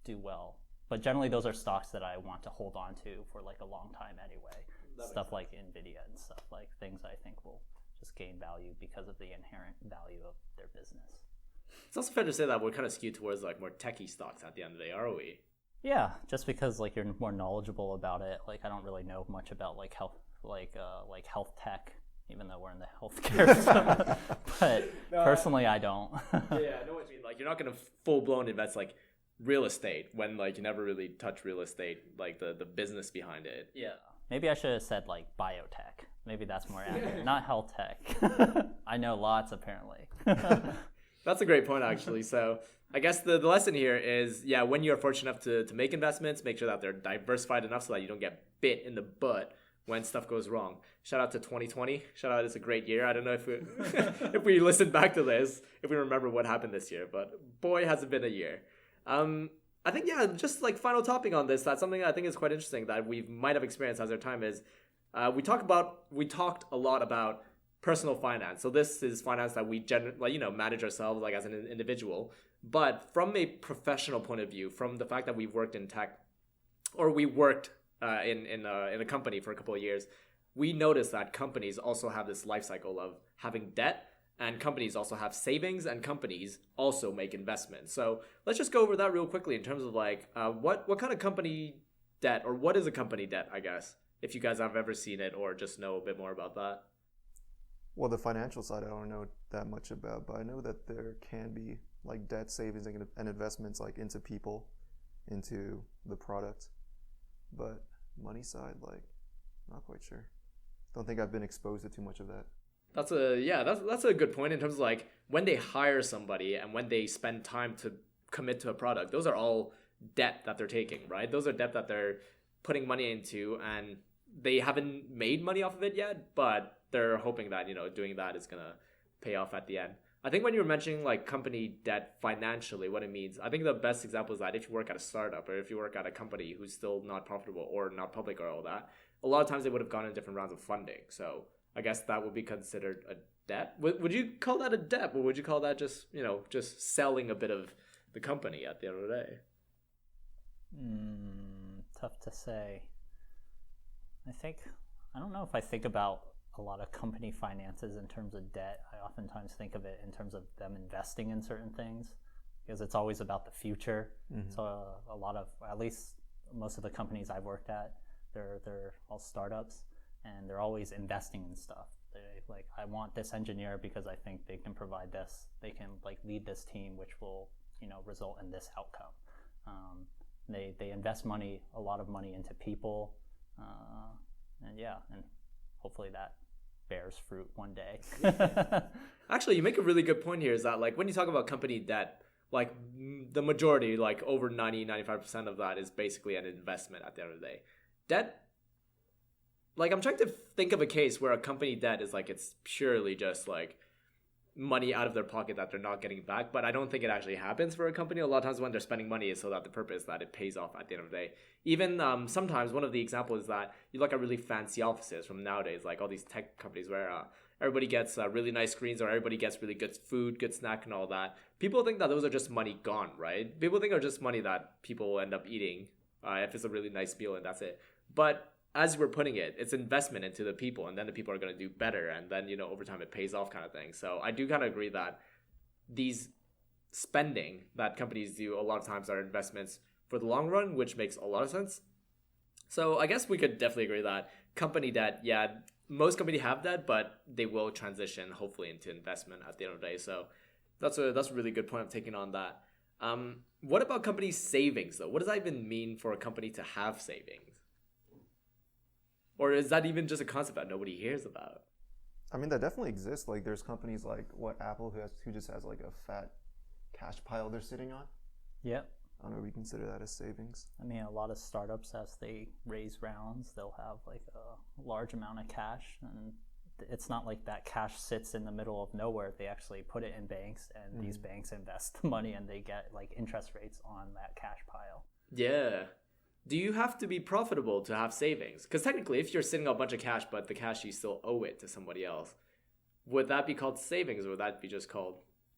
do well. But generally, those are stocks that I want to hold on to for like a long time anyway. Stuff like Nvidia and stuff, like things I think will just gain value because of the inherent value of their business. It's also fair to say that we're kind of skewed towards like more techie stocks at the end of the day, are we? Yeah, just because like you're more knowledgeable about it. Like I don't really know much about like health tech, even though we're in the healthcare stuff. But no, personally, I don't. Yeah, I know what you mean. Like you're not gonna full blown invest like real estate when like you never really touch real estate, like the business behind it. Yeah. Maybe I should have said like biotech. Maybe that's more accurate. Not health tech. I know lots apparently. That's a great point actually. So I guess the lesson here is, yeah, when you're fortunate enough to make investments, make sure that they're diversified enough so that you don't get bit in the butt when stuff goes wrong. Shout out to 2020. Shout out, it's a great year. I don't know if we if we listen back to this, if we remember what happened this year, but boy, has it been a year. I think, yeah, just like final topic on this, that's something I think is quite interesting that we might have experienced as our time is, we talked a lot about personal finance. So this is finance that we manage ourselves like as an individual. But from a professional point of view, from the fact that we've worked in tech, or we worked in a company for a couple of years, we noticed that companies also have this life cycle of having debt, and companies also have savings, and companies also make investments. So let's just go over that real quickly in terms of like what kind of company debt, or what is a company debt, I guess, if you guys have ever seen it or just know a bit more about that. Well, the financial side I don't know that much about, but I know that there can be like debt, savings, and investments like into people, into the product. But money side, like, not quite sure. Don't think I've been exposed to too much of that. That's a good point in terms of like when they hire somebody and when they spend time to commit to a product, those are all debt that they're taking, right? Those are debt that they're putting money into, and they haven't made money off of it yet, but they're hoping that, doing that is going to pay off at the end. I think when you were mentioning like company debt financially, what it means, I think the best example is that if you work at a startup, or if you work at a company who's still not profitable or not public or all that, a lot of times they would have gone in different rounds of funding. So I guess that would be considered a debt. Would you call that a debt, or would you call that just, just selling a bit of the company at the end of the day? Tough to say. I don't know if I think about a lot of company finances in terms of debt. I oftentimes think of it in terms of them investing in certain things, because it's always about the future. Mm-hmm. So a lot of, at least most of the companies I've worked at, they're all startups, and they're always investing in stuff. They like, I want this engineer because I think they can provide this. They can like lead this team, which will result in this outcome. They invest a lot of money into people, and hopefully that bears fruit one day. Actually, you make a really good point here, is that like when you talk about company debt, like the majority, like over 95% of that is basically an investment at the end of the day. Debt, like I'm trying to think of a case where a company debt is like, it's purely just like money out of their pocket that they're not getting back, but I don't think it actually happens for a company. A lot of times when they're spending money is so that the purpose that it pays off at the end of the day. Even sometimes one of the examples is that you look at really fancy offices from nowadays, like all these tech companies where everybody gets really nice screens, or everybody gets really good food, good snack and all that. People think that those are just money gone, right? People think are just money that people end up eating if it's a really nice meal and that's it. But as we're putting it, it's investment into the people, and then the people are going to do better, and then over time it pays off kind of thing. So I do kind of agree that these spending that companies do a lot of times are investments for the long run, which makes a lot of sense. So I guess we could definitely agree that company debt, yeah, most companies have that, but they will transition hopefully into investment at the end of the day. So that's a really good point of taking on that. What about company savings though? What does that even mean for a company to have savings? Or is that even just a concept that nobody hears about? I mean, that definitely exists. Like, there's companies like Apple who just has like a fat cash pile they're sitting on. Yep. I don't know if we consider that as savings. I mean, a lot of startups, as they raise rounds, they'll have like a large amount of cash, and it's not like that cash sits in the middle of nowhere. They actually put it in banks, and these banks invest the money, and they get like interest rates on that cash pile. Yeah. Do you have to be profitable to have savings? Because technically, if you're sitting on a bunch of cash, but the cash you still owe it to somebody else, would that be called savings, or would that be just called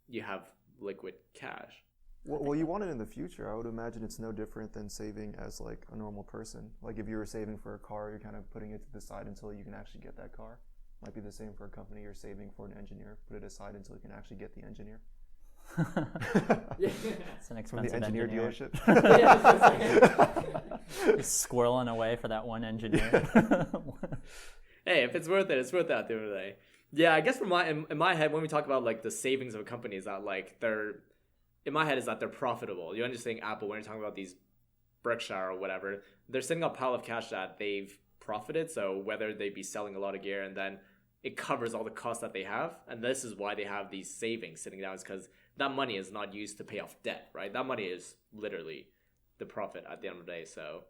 you have liquid cash? Well, you want it in the future. I would imagine it's no different than saving as like a normal person. Like if you were saving for a car, you're kind of putting it to the side until you can actually get that car. Might be the same for a company. You're saving for an engineer, put it aside until you can actually get the engineer. It's an expensive From the engineer dealership. Squirreling away for that one engineer. Hey, if it's worth it, it's worth it at the end of the day. Yeah, I guess in my head, when we talk about like the savings of a company, is that like they're profitable. You're understanding Apple, when you're talking about these Berkshire or whatever, they're sitting on a pile of cash that they've profited. So whether they be selling a lot of gear, and then it covers all the costs that they have, and this is why they have these savings sitting down, is because that money is not used to pay off debt, right? That money is literally the profit at the end of the day. So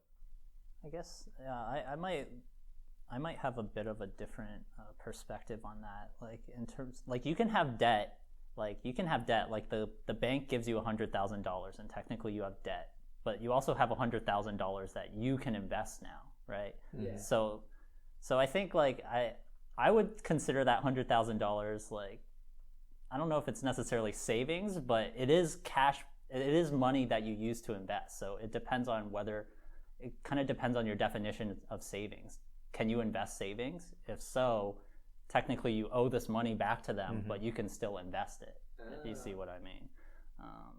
I guess I might have a bit of a different perspective on that. Like in terms, like you can have debt. Like the bank gives you $100,000, and technically you have debt, but you also have $100,000 that you can invest now, right? Yeah. So I think like I would consider that $100,000 like, I don't know if it's necessarily savings, but it is cash. It is money that you use to invest. So it depends on whether, it kind of depends on your definition of savings. Can you invest savings? If so, technically you owe this money back to them, but you can still invest it. If you see what I mean.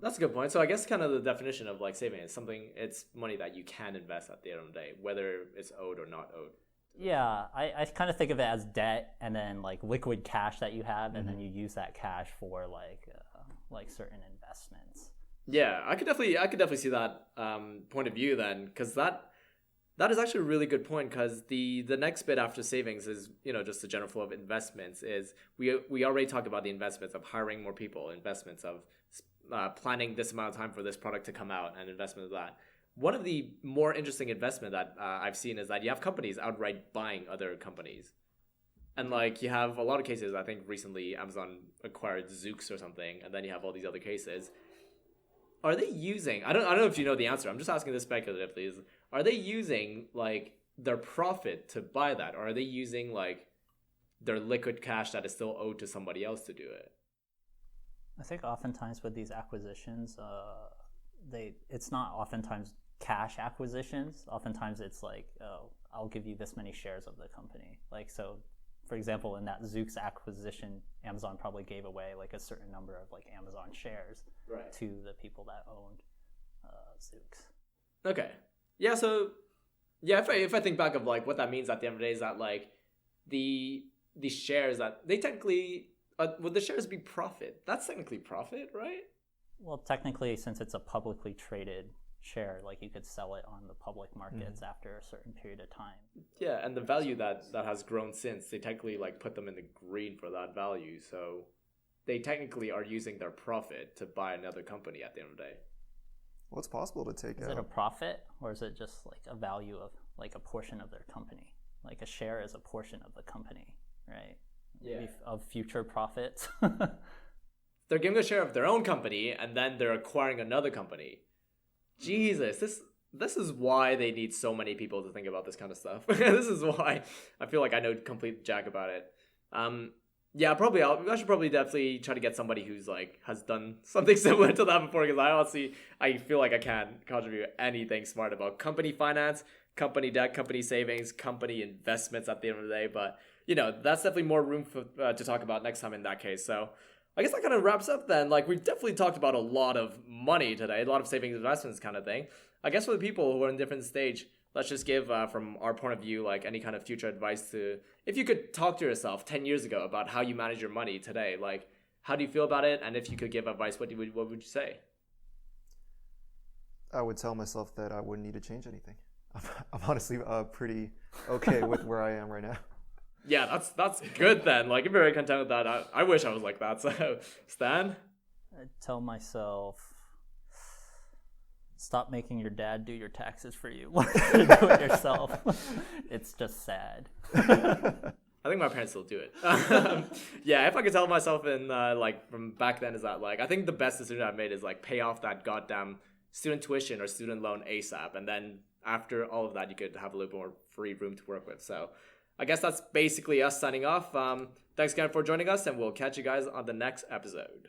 That's a good point. So I guess kind of the definition of like saving is something, it's money that you can invest at the end of the day, whether it's owed or not owed. Yeah, I kind of think of it as debt and then like liquid cash that you have, and then you use that cash for like certain investments. Yeah, I could definitely see that point of view then, because that is actually a really good point. Because the next bit after savings is, you know, just the general flow of investments. Is we already talked about the investments of hiring more people, investments of planning this amount of time for this product to come out, and investment of that. One of the more interesting investment that I've seen is that you have companies outright buying other companies. And like you have a lot of cases, I think recently Amazon acquired Zoox or something, and then you have all these other cases. Are they using, I don't know if you know the answer, I'm just asking this speculatively, is are they using like their profit to buy that, or are they using like their liquid cash that is still owed to somebody else to do it? I think oftentimes with these acquisitions, it's not oftentimes cash acquisitions. Oftentimes it's like, oh, I'll give you this many shares of the company. Like, so for example, in that Zoox acquisition, Amazon probably gave away like a certain number of like Amazon shares to the people that owned Zoox. Okay. Yeah. So yeah, if I think back of like what that means at the end of the day is that like the shares that they technically would the shares be profit? That's technically profit, right? Well, technically, since it's a publicly traded share, like you could sell it on the public markets after a certain period of time. Yeah, and the value that has grown since, they technically like put them in the green for that value. So they technically are using their profit to buy another company at the end of the day. Well, it's possible to take Is it a profit, or is it just like a value of like a portion of their company? Like a share is a portion of the company, right? Yeah. Of future profits. They're giving a share of their own company, and then they're acquiring another company. Jesus, this is why they need so many people to think about this kind of stuff. This is why I feel like I know complete jack about it. Yeah, probably I should probably definitely try to get somebody who's like has done something similar to that before, because I feel like I can't contribute anything smart about company finance, company debt, company savings, company investments at the end of the day. But you know, that's definitely more room for, to talk about next time in that case. So I guess that kind of wraps up then. Like, we've definitely talked about a lot of money today, a lot of savings, investments kind of thing. I guess for the people who are in a different stage, let's just give, from our point of view, like any kind of future advice to, if you could talk to yourself 10 years ago about how you manage your money today, like, how do you feel about it? And if you could give advice, what would you say? I would tell myself that I wouldn't need to change anything. I'm honestly pretty okay with where I am right now. Yeah, that's good then. Like, I'm very content with that. I wish I was like that. So, Stan? I'd tell myself, stop making your dad do your taxes for you. Learn to do it yourself. It's just sad. I think my parents still do it. Yeah, if I could tell myself in like from back then is that like I think the best decision I've made is like pay off that goddamn student tuition or student loan ASAP, and then after all of that you could have a little more free room to work with. So I guess that's basically us signing off. Thanks again for joining us, and we'll catch you guys on the next episode.